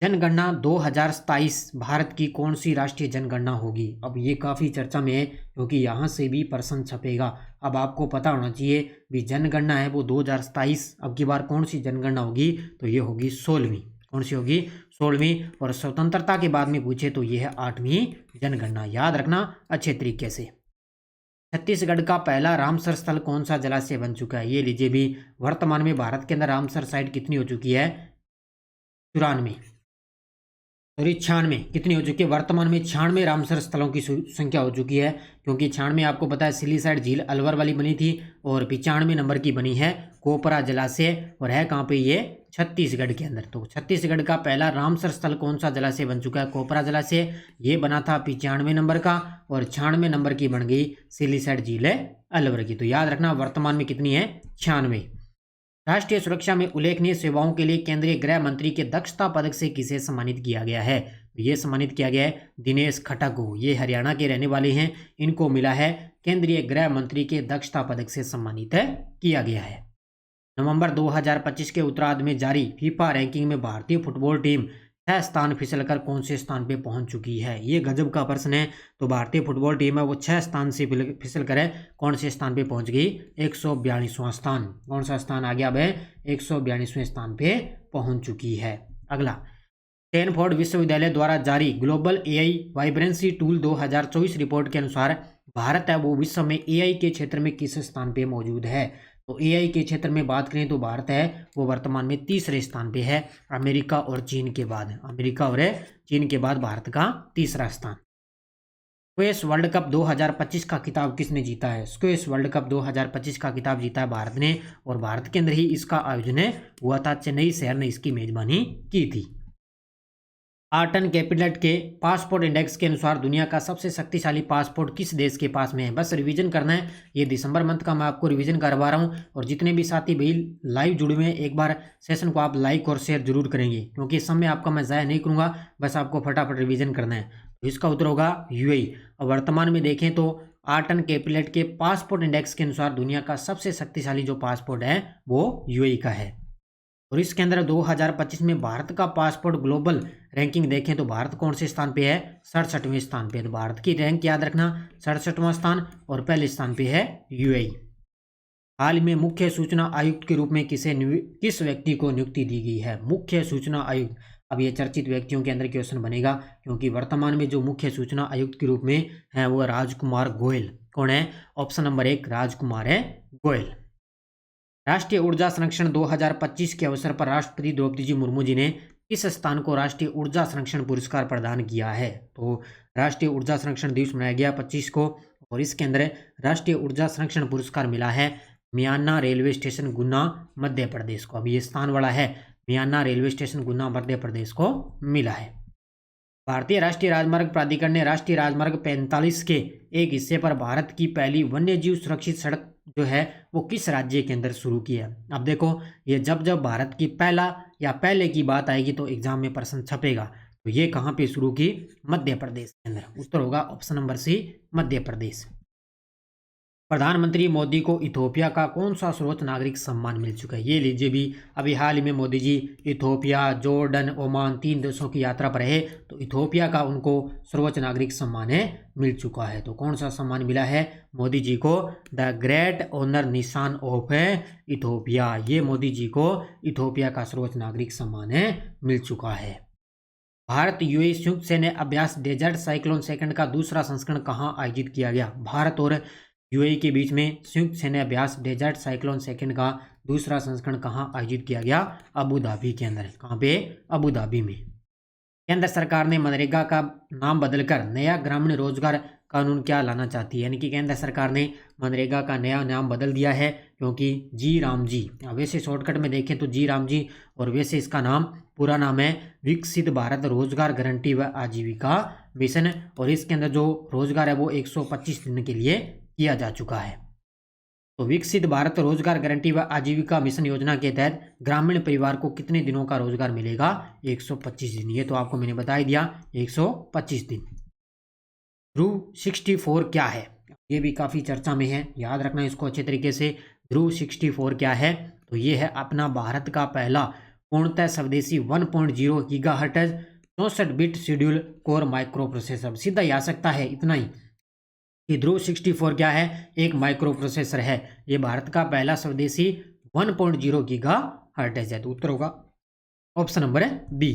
जनगणना 2027 भारत की कौन सी राष्ट्रीय जनगणना होगी? अब ये काफ़ी चर्चा में है, क्योंकि यहाँ से भी प्रश्न छपेगा। अब आपको पता होना चाहिए भी जनगणना है वो 2027, अब की बार कौन सी जनगणना होगी? तो ये होगी 16वीं। कौन सी होगी? 16वीं। और स्वतंत्रता के बाद में पूछे तो ये है 8वीं जनगणना। याद रखना अच्छे तरीके से। छत्तीसगढ़ का पहला रामसर स्थल कौन सा जलाशय बन चुका है? ये लीजिए भी, वर्तमान में भारत के अंदर रामसर साइट कितनी हो चुकी है? 94 और 96 कितनी हो चुकी है? वर्तमान में 96 रामसर स्थलों की संख्या हो चुकी है, क्योंकि 96 आपको पता है सिली साइड झील अलवर वाली बनी थी, और 95 नंबर की बनी है कोपरा जलाशय, और है कहाँ पे ये, छत्तीसगढ़ के अंदर। तो छत्तीसगढ़ का पहला रामसर स्थल कौन सा जलाशय बन चुका है, कोपरा जलाशय। ये बना था 95 नंबर का, और 96 नंबर की बन गई सिलीसैट झील अलवर की। तो याद रखना वर्तमान में कितनी है, 96। राष्ट्रीय सुरक्षा में उल्लेखनीय सेवाओं के लिए केंद्रीय गृह मंत्री के दक्षता पदक से किसे सम्मानित किया गया है, ये सम्मानित किया गया है दिनेश खट्टर को। ये हरियाणा के रहने वाले हैं, इनको मिला है केंद्रीय गृह मंत्री के दक्षता पदक से सम्मानित किया गया है। नवंबर 2025 के उत्तरार्ध में जारी फीफा रैंकिंग में भारतीय फुटबॉल टीम 6 स्थान फिसलकर कौन से स्थान पे पहुंच चुकी है, ये गजब का प्रश्न है। तो भारतीय फुटबॉल टीम है वो 6 स्थान से फिसल कर कौन से स्थान पे पहुंच गई, 142वां स्थान। कौन सा स्थान आ गया अब, 142वें स्थान पे पहुंच चुकी है। अगला, स्टैनफोर्ड विश्वविद्यालय द्वारा जारी global AI vibrancy tool 2024 report के अनुसार भारत है वो विश्व में एआई के क्षेत्र में किस स्थान पे मौजूद है। तो एआई के क्षेत्र में बात करें तो भारत है वो वर्तमान में तीसरे स्थान पे है, अमेरिका और चीन के बाद। अमेरिका और चीन के बाद भारत का तीसरा स्थान। स्क्वैश वर्ल्ड कप 2025 का खिताब किसने जीता है, स्क्वैश वर्ल्ड कप 2025 का खिताब जीता है भारत ने, और भारत के अंदर ही इसका आयोजन हुआ था। चेन्नई शहर ने इसकी मेजबानी की थी। आर्टन कैपिटल के पासपोर्ट इंडेक्स के अनुसार दुनिया का सबसे शक्तिशाली पासपोर्ट किस देश के पास में है। बस रिवीजन करना है, ये दिसंबर मंथ का मैं आपको रिवीजन करवा रहा हूँ, और जितने भी साथी भाई लाइव जुड़े हुए हैं एक बार सेशन को आप लाइक और शेयर जरूर करेंगे, क्योंकि इस समय आपका मैं ज़ाया नहीं करूँगा, बस आपको फटाफट रिवीजन करना है। तो इसका उत्तर होगा यूएई। और वर्तमान में देखें तो आर्टन कैपिटल के पासपोर्ट इंडेक्स के अनुसार दुनिया का सबसे शक्तिशाली जो पासपोर्ट है वो यूएई का है। और इसके अंदर 2025 में भारत का पासपोर्ट ग्लोबल रैंकिंग देखें तो भारत कौन से स्थान पे है, 67वें स्थान पे। तो भारत की रैंक याद रखना, 67वां स्थान, और पहले स्थान पे है यूएई। हाल में मुख्य सूचना आयुक्त के रूप में किस व्यक्ति को नियुक्ति दी गई है, मुख्य सूचना आयुक्त। अब ये चर्चित व्यक्तियों के अंदर क्वेश्चन बनेगा, क्योंकि वर्तमान में जो मुख्य सूचना आयुक्त के रूप में है वो राजकुमार गोयल। कौन है, ऑप्शन नंबर 1 राजकुमार है गोयल। राष्ट्रीय ऊर्जा संरक्षण 2025 के अवसर पर राष्ट्रपति द्रौपदी जी मुर्मू जी ने किस स्थान को राष्ट्रीय ऊर्जा संरक्षण पुरस्कार प्रदान किया है। तो राष्ट्रीय ऊर्जा संरक्षण दिवस मनाया गया 25 को, और इसके अंदर राष्ट्रीय ऊर्जा संरक्षण पुरस्कार मिला है मियाना रेलवे स्टेशन गुना मध्य प्रदेश को। अब ये स्थान वाला है, मियाना रेलवे स्टेशन गुना मध्य प्रदेश को मिला है। भारतीय राष्ट्रीय राजमार्ग प्राधिकरण ने राष्ट्रीय राजमार्ग 45 के एक हिस्से पर भारत की पहली वन्यजीव सुरक्षित सड़क जो है वो किस राज्य के अंदर शुरू की है। अब देखो, ये जब जब भारत की पहला या पहले की बात आएगी तो एग्जाम में प्रश्न छपेगा। तो ये कहाँ पे शुरू की, मध्य प्रदेश के अंदर। उत्तर होगा ऑप्शन नंबर सी, मध्य प्रदेश। प्रधानमंत्री मोदी को इथोपिया का कौन सा सर्वोच्च नागरिक सम्मान मिल चुका है, ये लीजिए भी। अभी हाल ही में Modi ji Ethiopia, Jordan, Oman 3 देशों की यात्रा पर है, तो इथोपिया का उनको सर्वोच्च नागरिक सम्मान मिल चुका है। तो कौन सा सम्मान मिला है मोदी जी को, द ग्रेट ऑनर निशान ऑफ इथोपिया। ये मोदी जी को इथोपिया का सर्वोच्च नागरिक सम्मान मिल चुका है। भारत यूएई संयुक्त सैन्य अभ्यास डेजर्ट साइक्लोन सेकंड का दूसरा संस्करण कहाँ आयोजित किया गया। भारत और यूएई के बीच में संयुक्त सैन्य अभ्यास डेजर्ट साइक्लोन सेकंड का दूसरा संस्करण कहाँ आयोजित किया गया, अबू धाबी के अंदर। कहाँ पे, अबू धाबी में। केंद्र सरकार ने मनरेगा का नाम बदलकर नया ग्रामीण रोजगार कानून क्या लाना चाहती है, यानी कि केंद्र सरकार ने मनरेगा का नया नाम बदल दिया है, क्योंकि जी राम जी, वैसे शॉर्टकट में देखें तो जी राम जी, और वैसे इसका नाम पूरा नाम है विकसित भारत रोजगार गारंटी व आजीविका मिशन। और इसके अंदर जो रोजगार है वो 125 दिन के लिए किया जा चुका है। तो विकसित भारत रोजगार गारंटी व आजीविका मिशन योजना के तहत ग्रामीण परिवार को कितने दिनों का रोजगार मिलेगा, 125 दिन। ये तो आपको मैंने बता ही दिया, 125 दिन। ध्रुव 64 क्या है, ये भी काफ़ी चर्चा में है, याद रखना इसको अच्छे तरीके से। ध्रुव 64 क्या है, तो ये है अपना भारत का पहला पूर्णतः स्वदेशी 1.0 gigahertz 64 bit schedule core micro processor. सीधा ही आ सकता है इतना ही कि ध्रुव 64 क्या है, एक माइक्रो प्रोसेसर है। ये भारत का पहला स्वदेशी 1.0 गीगाहर्ट्ज है। तो उत्तर होगा option number B.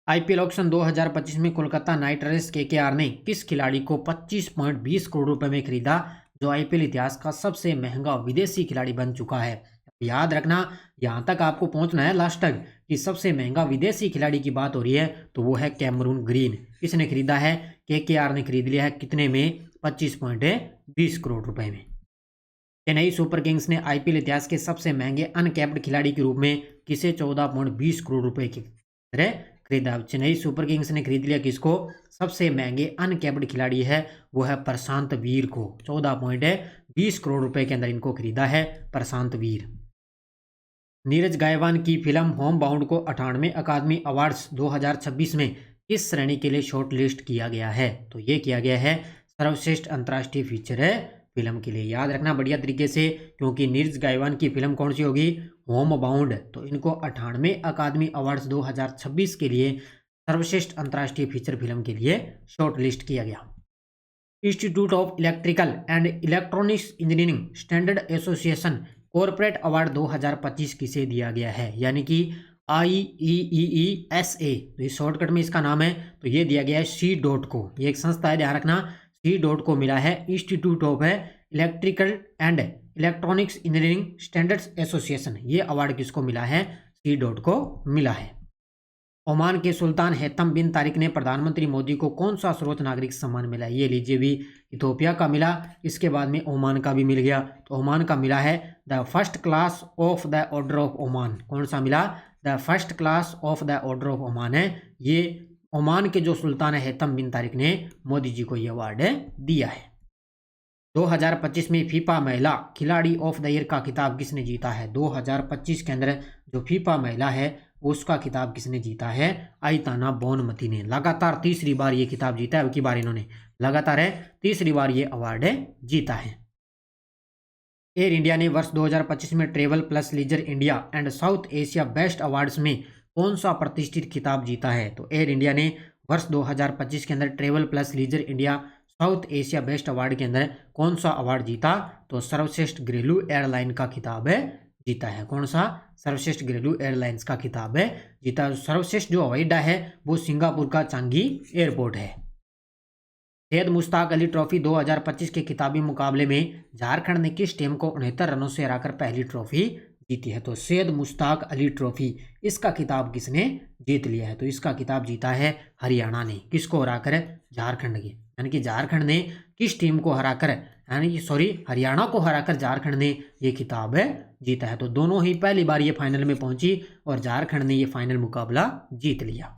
IPL auction 2025 में कोलकाता नाइट राइडर्स केकेआर ने किस खिलाड़ी को 25.20 करोड़ रुपए में खरीदा, जो आईपीएल इतिहास का सबसे महंगा विदेशी खिलाड़ी बन चुका है। याद रखना, यहाँ तक आपको पहुँचना है लास्ट तक, कि सबसे महंगा विदेशी खिलाड़ी की बात हो रही है, तो वो है कैमरून ग्रीन। किसने खरीदा है, केकेआर ने खरीद लिया है। कितने में, 25.20 करोड़ रुपए में। चेन्नई सुपर किंग्स ने आईपीएल इतिहास के सबसे महंगे अनकैप्ड खिलाड़ी के रूप में किसे 14.20 करोड़ रुपए की खरीदा। चेन्नई सुपर किंग्स ने खरीद लिया किसको? सबसे महंगे अनकैप्ड खिलाड़ी है वो है प्रशांत वीर को। 14.20 करोड़ रुपए के अंदर इनको खरीदा है प्रशांत वीर। नीरज गायवान की फिल्म होम बाउंड को 98वें अकादमी अवार्ड्स 2026 में किस श्रेणी के लिए शॉर्ट लिस्ट किया गया है? तो ये किया गया है सर्वश्रेष्ठ अंतर्राष्ट्रीय फीचर फिल्म के लिए। याद रखना बढ़िया तरीके से, क्योंकि नीरज गायवान की फिल्म कौन सी होगी? Home bound. तो इनको 98वें अकादमी अवार्ड्स 2026 के लिए सर्वश्रेष्ठ अंतर्राष्ट्रीय फीचर फिल्म के लिए शॉर्ट लिस्ट किया गया। Institute of electrical and electronics engineering standard association corporate award 2025 किसे दिया गया है? यानी कि IEEE-SA, तो इस शॉर्टकट में इसका नाम है, तो ये दिया गया है C.DOT को। ये एक संस्था है, ध्यान रखना, C.DOT को मिला है institute of electrical and electronics engineering standards association. ये अवार्ड किसको मिला है? C.DOT को मिला है। ओमान के सुल्तान हैतम बिन तारिक ने प्रधानमंत्री मोदी को कौन सा सर्वोच्च नागरिक सम्मान मिला? ये लीजिए भी, इथोपिया का मिला, इसके बाद में ओमान का भी मिल गया। तो ओमान का मिला है the first class of the order of Oman. कौन सा मिला? The first class of the order of Oman है। ये ओमान के जो सुल्तान है हैतम बिन तारिक ने मोदी जी को ये अवार्ड दिया है। 2025 में फीफा महिला खिलाड़ी ऑफ द ईयर का खिताब किसने जीता है? 2025 के अंदर जो फीफा महिला है उसका खिताब किसने जीता है? आइताना बोनमती ने। लगातार तीसरी बार ये खिताब जीता है, अब की बार इन्होंने लगातार तीसरी बार ये अवार्ड जीता है। एयर इंडिया ने वर्ष 2025 में travel plus leisure India and South Asia best awards में कौन सा प्रतिष्ठित खिताब जीता है? तो एयर इंडिया ने वर्ष 2025 के अंदर travel plus leisure India South Asia best award के अंदर कौन सा अवार्ड जीता? तो सर्वश्रेष्ठ घरेलू एयरलाइन का खिताब जीता है। कौन सा? सर्वश्रेष्ठ घरेलू एयरलाइंस का खिताब जीता। सर्वश्रेष्ठ जो हवाई अड्डा है वो सिंगापुर का चांगी एयरपोर्ट है। सैयद मुश्ताक अली ट्रॉफी 2025 के खिताबी मुकाबले में झारखंड ने किस टीम को 69 रनों से हराकर पहली ट्रॉफी जीती है? तो सैयद मुश्ताक अली ट्रॉफी, इसका खिताब किसने जीत लिया है? तो इसका खिताब जीता है हरियाणा ने। किसको हराकर? झारखंड के। यानी कि झारखंड ने किस टीम को हराकर, यानी कि सॉरी, हरियाणा को हराकर झारखंड ने ये खिताब जीता है। तो दोनों ही पहली बार ये फाइनल में पहुंची और झारखंड ने ये फाइनल मुकाबला जीत लिया।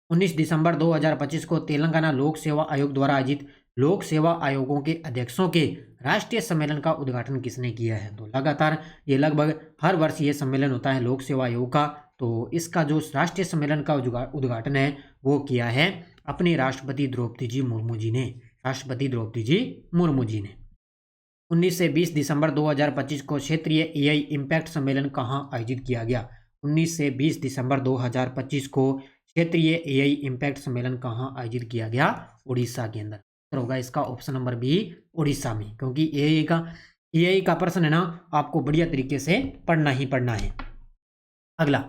19 दिसंबर 2025 को तेलंगाना लोक सेवा आयोग द्वारा आयोजित लोक सेवा आयोगों के अध्यक्षों के राष्ट्रीय सम्मेलन का उद्घाटन किसने किया है? तो लगातार ये लगभग हर वर्ष ये सम्मेलन होता है लोक सेवा आयोग का। तो इसका जो राष्ट्रीय सम्मेलन का उद्घाटन है वो किया है अपने राष्ट्रपति द्रौपदी जी मुर्मू जी ने। राष्ट्रपति द्रौपदी जी मुर्मू जी ने। 19 से 20 दिसंबर 2025 को क्षेत्रीय एआई इम्पैक्ट सम्मेलन कहाँ आयोजित किया गया? 19 से 20 दिसंबर 2025 को क्षेत्रीय एआई इम्पैक्ट सम्मेलन कहाँ आयोजित किया गया? उड़ीसा के अंदर। तो होगा इसका ऑप्शन नंबर बी, उड़ीसा में, क्योंकि एआई का प्रश्न है ना, आपको बढ़िया तरीके से पढ़ना ही पढ़ना है। अगला,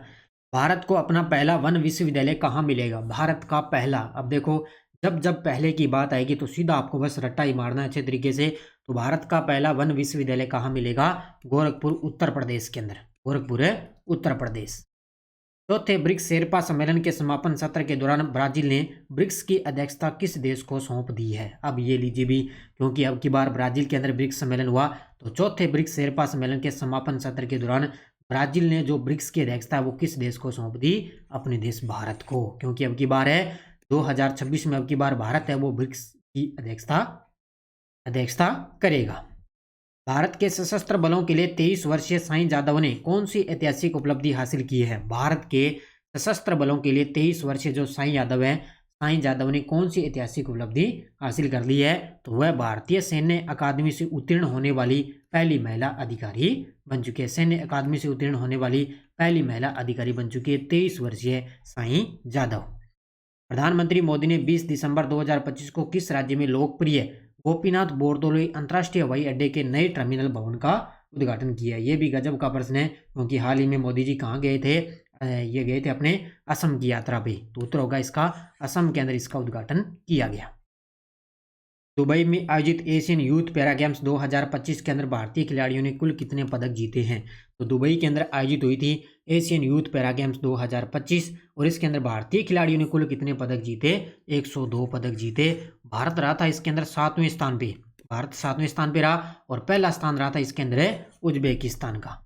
भारत को अपना पहला वन विश्वविद्यालय कहाँ मिलेगा? भारत का पहला, अब देखो जब पहले की बात आएगी तो सीधा आपको बस रट्टा ही मारना है अच्छे तरीके से। तो भारत का पहला वन विश्वविद्यालय कहाँ मिलेगा? गोरखपुर उत्तर प्रदेश के अंदर। गोरखपुर उत्तर प्रदेश। चौथे ब्रिक्स शेरपा सम्मेलन के समापन सत्र के दौरान ब्राजील ने ब्रिक्स की अध्यक्षता किस देश को सौंप दी है? अब ये लीजिए भी, क्योंकि अब की बार ब्राजील के अंदर ब्रिक्स सम्मेलन हुआ, तो चौथे ब्रिक्स शेरपा सम्मेलन के समापन सत्र के दौरान ब्राजील ने जो ब्रिक्स की अध्यक्षता है वो किस देश को सौंप दी? अपने देश भारत को। क्योंकि अब की बार है 2026 में, अब की बार भारत है वो ब्रिक्स की अध्यक्षता करेगा। भारत के सशस्त्र बलों के लिए 23 वर्षीय साईं जादव ने कौन सी ऐतिहासिक उपलब्धि हासिल की है? भारत के सशस्त्र बलों के लिए 23 वर्षीय जो साईं जादव ने कौन सी ऐतिहासिक उपलब्धि हासिल कर ली है? तो वह भारतीय सैन्य अकादमी से उत्तीर्ण होने वाली पहली महिला अधिकारी बन चुकी है। सैन्य अकादमी से उत्तीर्ण होने वाली पहली महिला अधिकारी बन चुकी है 23 वर्षीय साईं जादव। प्रधानमंत्री मोदी ने 20 दिसंबर 2025 को किस राज्य में लोकप्रिय गोपीनाथ बोरदोलोई अंतर्राष्ट्रीय हवाई अड्डे के नए टर्मिनल भवन का उद्घाटन किया? ये भी गजब का प्रश्न है, क्योंकि हाल ही में मोदी जी कहाँ गए थे? ये गए थे अपने असम की यात्रा पे। तो उत्तर होगा इसका असम के अंदर इसका उद्घाटन किया गया। दुबई में आयोजित एशियन यूथ पैरा गेम्स 2025 के अंदर भारतीय खिलाड़ियों ने कुल कितने पदक जीते हैं? तो दुबई के अंदर आयोजित हुई थी एशियन यूथ पैरा गेम्स 2025 और इसके अंदर भारतीय खिलाड़ियों ने कुल कितने पदक जीते? 102 पदक जीते। भारत रहा था इसके अंदर 7वें स्थान पे। भारत 7वें स्थान पे रहा और पहला स्थान रहा था इसके अंदर उज्बेकिस्तान का।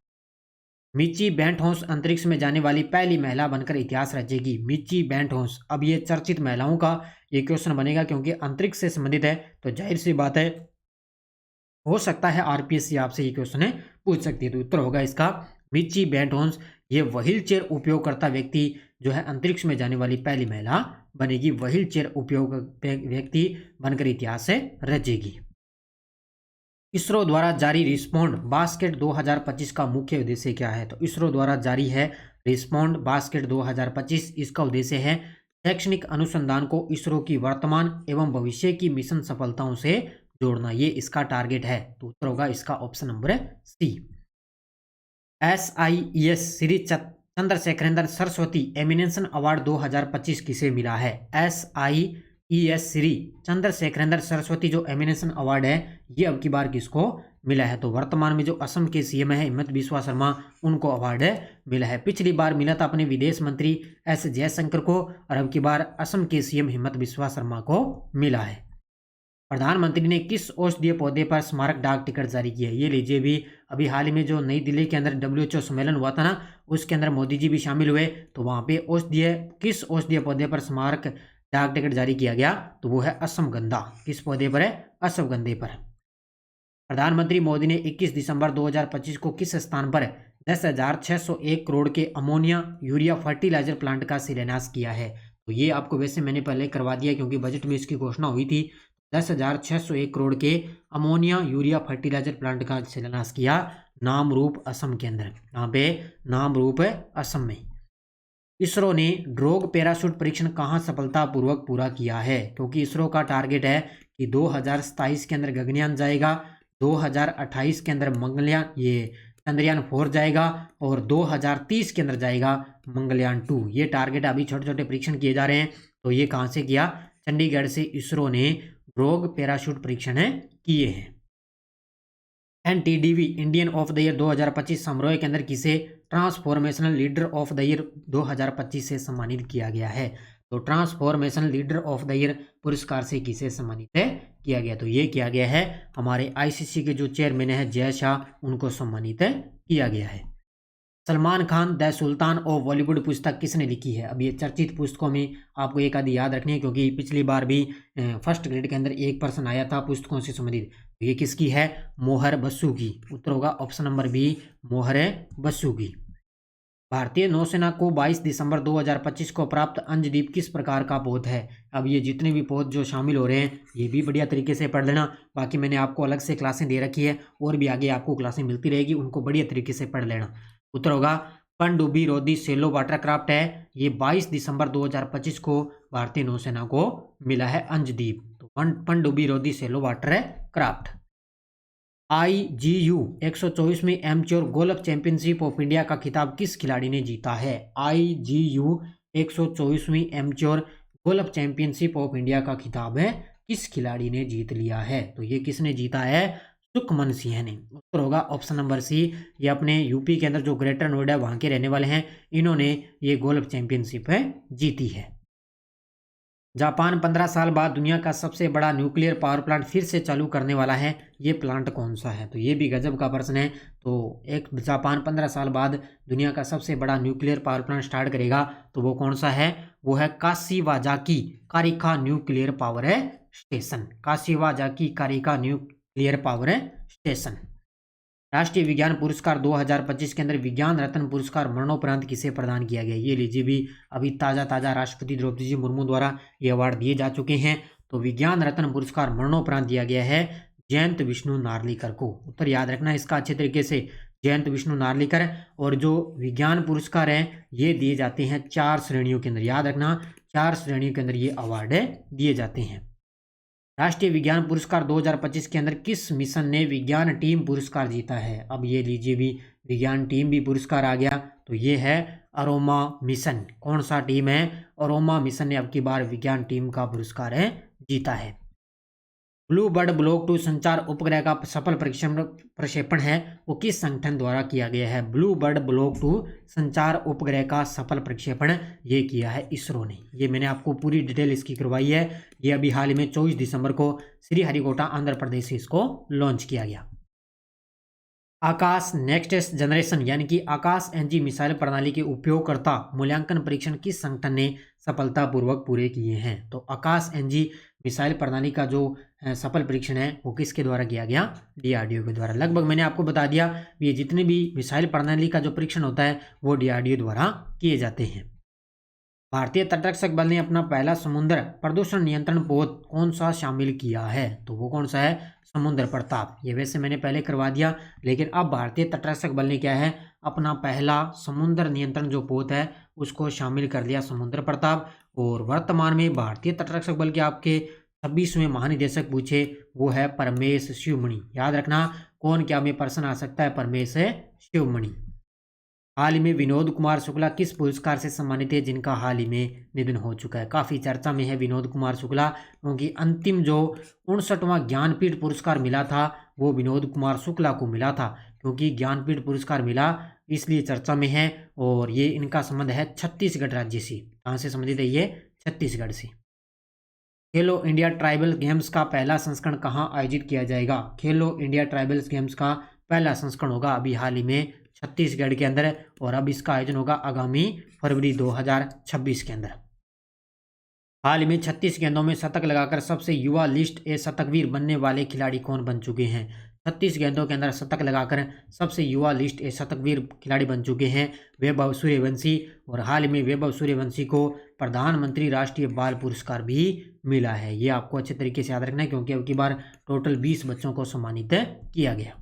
मिची बेंटहोस अंतरिक्ष में जाने वाली पहली महिला बनकर इतिहास रचेगी। मिची बेंटहोस, अब ये चर्चित महिलाओं का ये क्वेश्चन बनेगा क्योंकि अंतरिक्ष से संबंधित है, तो जाहिर सी बात है हो सकता है आरपीएससी आपसे ये क्वेश्चन पूछ सकती है। तो उत्तर होगा इसका मिची बेंटहोस। ये व्हील चेयर उपयोगकर्ता व्यक्ति जो है अंतरिक्ष में जाने वाली पहली महिला बनेगी, व्हील चेयर उपयोग व्यक्ति बनकर इतिहास से रचेगी। इसरो द्वारा जारी रिस्पॉन्ड बास्केट 2025 का मुख्य उद्देश्य क्या है? तो इसरो द्वारा जारी है रिस्पॉन्ड बास्केट 2025। इसका उद्देश्य है शैक्षणिक अनुसंधान को इसरो की वर्तमान एवं भविष्य की मिशन सफलताओं से जोड़ना, ये इसका टारगेट है। तो उत्तर होगा इसका option number C. SIES Shri Chandrasekharendra Saraswati eminence award 2025 किसे मिला है? SIES श्री चंद्रशेखरेंद्र सरस्वती जो एमिनेशन अवार्ड है ये अब की बार किसको मिला है? तो वर्तमान में जो असम के सीएम है हिमंत बिस्वा शर्मा, उनको अवार्ड मिला है। पिछली बार मिला था अपने विदेश मंत्री S जयशंकर को और अब की बार असम के सीएम हिमंत बिस्वा शर्मा को मिला है। प्रधानमंत्री ने किस औषधीय पौधे पर स्मारक डाक टिकट जारी किया? ये लीजिए भी अभी हाल ही में जो नई दिल्ली के अंदर WHO सम्मेलन हुआ था ना, उसके अंदर मोदी जी भी शामिल हुए, तो वहाँ पे किस औषधीय पौधे पर स्मारक डाक टिकट जारी किया गया? तो वो है अश्वगंधा। किस पौधे पर है? अश्वगंधे पर। प्रधानमंत्री मोदी ने 21 दिसंबर 2025 को किस स्थान पर 10,601 करोड़ के अमोनिया यूरिया फर्टिलाइजर प्लांट का शिलान्यास किया है? तो ये आपको वैसे मैंने पहले करवा दिया क्योंकि बजट में इसकी घोषणा हुई थी। 10,601 करोड़ के अमोनिया यूरिया फर्टिलाइजर प्लांट का शिलान्यास किया नामरूप असम के अंदर। यहाँ पे नामरूप असम में। इसरो ने ड्रोग पैराशूट परीक्षण कहाँ सफलतापूर्वक पूरा किया है? क्योंकि इसरो का टारगेट है कि 2027 के अंदर गगनयान जाएगा, 2028 के अंदर मंगलयान चंद्रयान 4 जाएगा और 2030 के अंदर जाएगा मंगलयान 2। ये टारगेट अभी छोटे छोटे परीक्षण किए जा रहे हैं। तो ये कहाँ से किया? चंडीगढ़ से इसरो ने ड्रोग पैराशूट परीक्षण किए हैं। NTDV Indian of the year 2025 समारोह के अंदर किसे transformational leader of the year 2025 से सम्मानित किया गया है? तो transformational leader of the year पुरस्कार से किसे सम्मानित किया गया? तो ये किया गया है हमारे ICC के जो चेयरमैन है जय शाह, उनको सम्मानित किया गया है। Salman Khan the sultan of Bollywood पुस्तक किसने लिखी है? अब ये चर्चित पुस्तकों में आपको एक आदि याद रखनी है क्योंकि पिछली बार भी फर्स्ट ग्रेड के अंदर एक प्रश्न आया था पुस्तकों से संबंधित। तो ये किसकी है? मोहर बसु की। उत्तर होगा ऑप्शन नंबर बी, मोहर बसु की। भारतीय नौसेना को 22 दिसंबर 2025 को प्राप्त अंजदीप किस प्रकार का पौध है? अब ये जितने भी पौध जो शामिल हो रहे हैं ये भी बढ़िया तरीके से पढ़ लेना। बाकी मैंने आपको अलग से क्लासें दे रखी है और भी आगे आपको क्लासें मिलती रहेगी, उनको बढ़िया तरीके से पढ़ लेना। उत्तर होगा पनडुब्बी रोधी सेलो वाटरक्राफ्ट है। ये 22 दिसंबर 2025 को भारतीय नौसेना को मिला है अंजदीप। तो पनडुब्बी रोधी सेलो वाटर क्राफ्ट। IGU 124वीं amateur golf championship of India का खिताब किस खिलाड़ी ने जीता है? IGU 124वीं amateur golf championship of India का खिताब किस खिलाड़ी ने जीत लिया है? तो ये किसने जीता है? सुखमन सिंह ने। उत्तर होगा ऑप्शन नंबर सी। ये अपने यूपी के अंदर जो ग्रेटर नोएडा वहां के रहने वाले हैं, इन्होंने ये गोल्फ चैंपियनशिप जीती है। जापान 15 साल बाद दुनिया का सबसे बड़ा न्यूक्लियर पावर प्लांट फिर से चालू करने वाला है। ये प्लांट कौन सा है? तो ये भी गजब का प्रश्न है। तो एक जापान 15 साल बाद दुनिया का सबसे बड़ा न्यूक्लियर पावर प्लांट स्टार्ट करेगा, तो वो कौन सा है? वो है काशिवाजाकी कारिका न्यूक्लियर पावर स्टेशन। काशिवाजाकी कारिका न्यूक्लियर पावर स्टेशन। राष्ट्रीय विज्ञान पुरस्कार 2025 के अंदर विज्ञान रत्न पुरस्कार मरणोपरांत किसे प्रदान किया गया? ये लीजिए भी अभी ताज़ा राष्ट्रपति द्रौपदी जी मुर्मू द्वारा ये अवार्ड दिए जा चुके हैं। तो विज्ञान रत्न पुरस्कार मरणोपरांत दिया गया है जयंत विष्णु नार्लिकर को। उत्तर याद रखना इसका अच्छे तरीके से, जयंत विष्णु नार्लिकर। और जो विज्ञान पुरस्कार हैं ये दिए जाते हैं 4 श्रेणियों के अंदर, याद रखना 4 श्रेणियों के अंदर ये अवार्ड दिए जाते हैं। राष्ट्रीय विज्ञान पुरस्कार 2025 के अंदर किस मिशन ने विज्ञान टीम पुरस्कार जीता है? अब ये लीजिए भी विज्ञान टीम भी पुरस्कार आ गया। तो ये है अरोमा मिशन। कौन सा टीम है? अरोमा मिशन ने अब की बार विज्ञान टीम का पुरस्कार जीता है। ब्लू बर्ड ब्लॉक 2 संचार उपग्रह का सफल प्रक्षेपण है वो किस संगठन द्वारा किया गया है? ब्लू बर्ड ब्लॉक 2 संचार उपग्रह का सफल प्रक्षेपण ये किया है इसरो ने। ये मैंने आपको पूरी डिटेल इसकी करवाई है। ये अभी हाल ही में 24 दिसंबर को श्रीहरिकोटा आंध्र प्रदेश से इसको लॉन्च किया गया। आकाश नेक्स्ट जनरेशन यानी कि आकाश एनजी मिसाइल प्रणाली के उपयोगकर्ता मूल्यांकन परीक्षण किस संगठन ने सफलतापूर्वक पूरे किए हैं? तो आकाश एनजी मिसाइल प्रणाली का जो सफल परीक्षण है वो किसके द्वारा किया गया? डीआरडीओ के द्वारा। लगभग मैंने आपको बता दिया ये जितने भी मिसाइल प्रणाली का जो परीक्षण होता है वो डीआरडीओ द्वारा किए जाते हैं। भारतीय तटरक्षक बल ने अपना पहला समुद्र प्रदूषण नियंत्रण पोत कौन सा शामिल किया है? तो वो कौन सा है? समुद्र प्रताप। ये वैसे मैंने पहले करवा दिया, लेकिन अब भारतीय तटरक्षक बल ने क्या है अपना पहला समुद्र नियंत्रण जो पोत है उसको शामिल कर लिया समुद्र प्रताप। और वर्तमान में भारतीय तटरक्षक बल के आपके 26वें महानिदेशक पूछे वो है परमेश शिवमणि। याद रखना कौन क्या में प्रश्न आ सकता है, परमेश शिवमणि। हाल ही में विनोद कुमार शुक्ला किस पुरस्कार से सम्मानित है जिनका हाल ही में निधन हो चुका है? काफ़ी चर्चा में है विनोद कुमार शुक्ला, क्योंकि अंतिम जो 59वां ज्ञानपीठ पुरस्कार मिला था वो विनोद कुमार शुक्ला को मिला था। क्योंकि ज्ञानपीठ पुरस्कार मिला इसलिए चर्चा में है। और ये इनका संबंध है छत्तीसगढ़ राज्य से। कहाँ से संबंधित है ये? छत्तीसगढ़ से। खेलो इंडिया ट्राइबल गेम्स का पहला संस्करण कहाँ आयोजित किया जाएगा? खेलो इंडिया ट्राइबल्स गेम्स का पहला संस्करण होगा अभी हाल ही में छत्तीसगढ़ के अंदर, और अब इसका आयोजन होगा आगामी फरवरी 2026 के अंदर। हाल ही में 36 गेंदों में शतक लगाकर सबसे युवा लिस्ट ए शतकवीर बनने वाले खिलाड़ी कौन बन चुके हैं? 36 गेंदों के अंदर शतक लगाकर सबसे युवा लिस्ट ए शतकवीर खिलाड़ी बन चुके हैं वैभव सूर्यवंशी। और हाल ही में वैभव सूर्यवंशी को प्रधानमंत्री राष्ट्रीय बाल पुरस्कार भी मिला है। ये आपको अच्छे तरीके से याद रखना है, क्योंकि अब की बार टोटल 20 बच्चों को सम्मानित किया गया।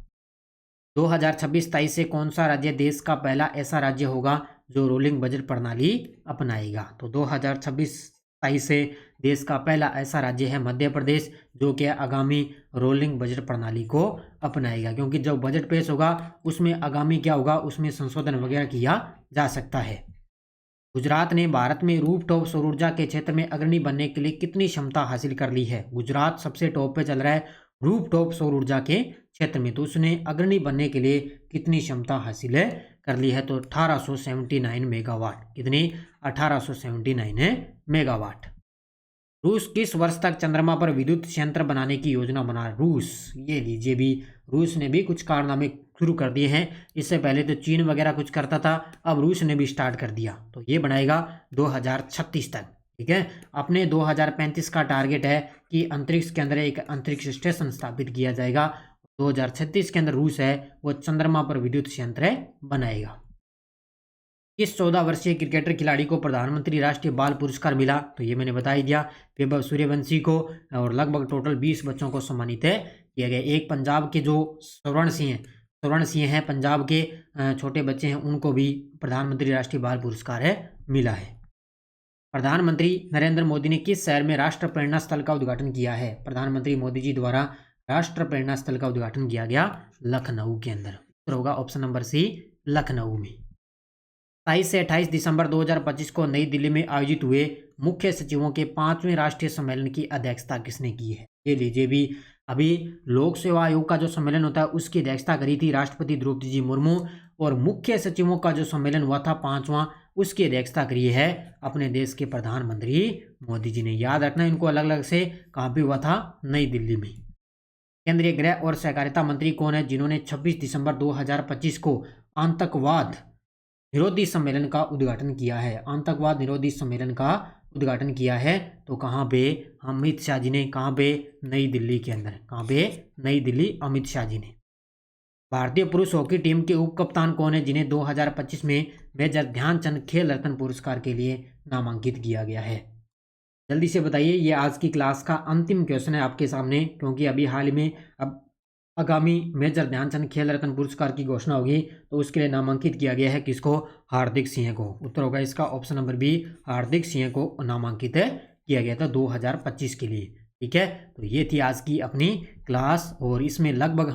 2026-23 से कौन सा राज्य देश का पहला ऐसा राज्य होगा जो रोलिंग बजट प्रणाली अपनाएगा? तो 2026-23 से देश का पहला ऐसा राज्य है मध्य प्रदेश, जो कि आगामी रोलिंग बजट प्रणाली को अपनाएगा। क्योंकि जब बजट पेश होगा उसमें आगामी क्या होगा, उसमें संशोधन वगैरह किया जा सकता है। गुजरात ने भारत में रूफटॉप सौर ऊर्जा के क्षेत्र में अग्रणी बनने के लिए कितनी क्षमता हासिल कर ली है? गुजरात सबसे टॉप पे चल रहा है रूफटॉप सौर ऊर्जा के क्षेत्र में, तो उसने अग्रणी बनने के लिए कितनी क्षमता हासिल कर ली है? तो 1879 मेगावाट। कितनी? 1879 मेगावाट। रूस किस वर्ष तक चंद्रमा पर विद्युत संयंत्र बनाने की योजना बना? रूस, ये लीजिए भी रूस ने भी कुछ कारनामे शुरू कर दिए हैं। इससे पहले तो चीन वगैरह कुछ करता था, अब रूस ने भी स्टार्ट कर दिया। तो ये बनाएगा 2036 तक। ठीक है, अपने 2035 का टारगेट है कि अंतरिक्ष के अंदर एक अंतरिक्ष स्टेशन स्थापित किया जाएगा। 2036 के अंदर रूस है वो चंद्रमा पर विद्युत संयंत्र बनाएगा। किस 14 वर्षीय क्रिकेटर खिलाड़ी को प्रधानमंत्री राष्ट्रीय बाल पुरस्कार मिला? तो ये मैंने बता ही दिया, वैभव सूर्यवंशी को। और लगभग टोटल 20 बच्चों को सम्मानित किया गया। एक पंजाब के जो स्वर्ण सिंह हैं पंजाब के छोटे बच्चे हैं, उनको भी प्रधानमंत्री राष्ट्रीय बाल पुरस्कार मिला है। प्रधानमंत्री नरेंद्र मोदी ने किस शहर में राष्ट्र प्रेरणा स्थल का उद्घाटन किया है? प्रधानमंत्री मोदी जी द्वारा राष्ट्र प्रेरणा स्थल का उद्घाटन किया गया लखनऊ के अंदर। उत्तर होगा ऑप्शन नंबर सी, लखनऊ में। 27 से 28 दिसंबर 2025 को नई दिल्ली में आयोजित हुए मुख्य सचिवों के 5वें राष्ट्रीय सम्मेलन की अध्यक्षता किसने की है? ये लीजिए भी, अभी लोक सेवा आयोग का जो सम्मेलन होता है उसकी अध्यक्षता करी थी राष्ट्रपति द्रौपदी जी मुर्मू, और मुख्य सचिवों का जो सम्मेलन हुआ था 5वां, उसकी अध्यक्षता करी है अपने देश के प्रधानमंत्री मोदी जी ने। याद रखना इनको अलग अलग से, कहाँ पे हुआ था? नई दिल्ली में। केंद्रीय गृह और सहकारिता मंत्री कौन है जिन्होंने 26 दिसंबर 2025 को आतंकवाद निरोधी सम्मेलन का उद्घाटन किया है? आतंकवाद निरोधी सम्मेलन का उद्घाटन किया है तो कहाँ पे? अमित शाह जी ने। कहाँ पे? नई दिल्ली के अंदर। कहाँ पे? नई दिल्ली, अमित शाह जी ने। भारतीय पुरुष हॉकी टीम के उप कप्तान कौन है जिन्हें 2025 में मेजर ध्यानचंद खेल रत्न पुरस्कार के लिए नामांकित किया गया है? जल्दी से बताइए। ये आज की क्लास का अंतिम क्वेश्चन है आपके सामने, क्योंकि अभी हाल ही में अब आगामी मेजर ध्यानचंद खेल रत्न पुरस्कार की घोषणा होगी, तो उसके लिए नामांकित किया गया है किसको? हार्दिक सिंह को। उत्तर होगा इसका ऑप्शन नंबर बी, हार्दिक सिंह को नामांकित किया गया था 2025 के लिए। ठीक है, तो ये थी आज की अपनी क्लास, और इसमें लगभग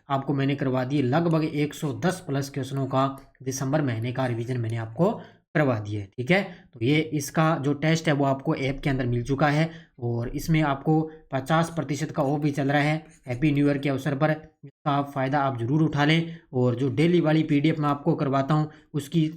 आपको मैंने करवा दिए लगभग 110 प्लस क्वेश्चनों का दिसंबर महीने का रिवीजन मैंने आपको करवा दिए। ठीक है, तो ये इसका जो टेस्ट है वो आपको ऐप के अंदर मिल चुका है और इसमें आपको 50% का ऑफ भी चल रहा है हैप्पी न्यू ईयर के अवसर पर। इसका आप फ़ायदा आप ज़रूर उठा लें और जो डेली वाली पीडीएफ मैं आपको करवाता हूँ उसकी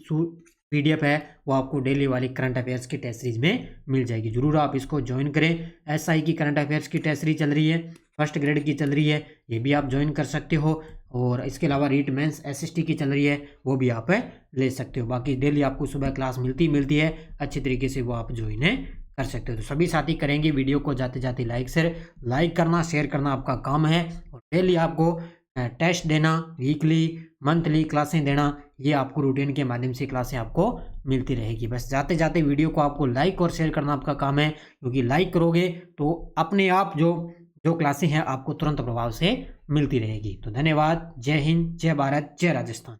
पीडीएफ है वो आपको डेली वाली करंट अफेयर्स की टेस्ट सीरीज में मिल जाएगी। ज़रूर आप इसको ज्वाइन करें। एसआई की करंट अफेयर्स की टेस्ट सीरीज चल रही है, फर्स्ट ग्रेड की चल रही है, ये भी आप ज्वाइन कर सकते हो और इसके अलावा रीट मेंस एसएसटी की चल रही है वो भी आप ले सकते हो। बाकी डेली आपको सुबह क्लास मिलती है, अच्छी तरीके से वो आप ज्वाइन कर सकते हो। तो सभी साथी करेंगे वीडियो को जाते जाते लाइक करना, शेयर करना आपका काम है और डेली आपको टेस्ट देना, वीकली मंथली क्लासें देना, ये आपको रूटीन के माध्यम से क्लासें आपको मिलती रहेगी। बस जाते जाते वीडियो को आपको लाइक और शेयर करना आपका काम है, क्योंकि लाइक करोगे तो अपने आप जो क्लासें हैं आपको तुरंत प्रभाव से मिलती रहेगी। तो धन्यवाद। जय हिंद, जय भारत, जय राजस्थान।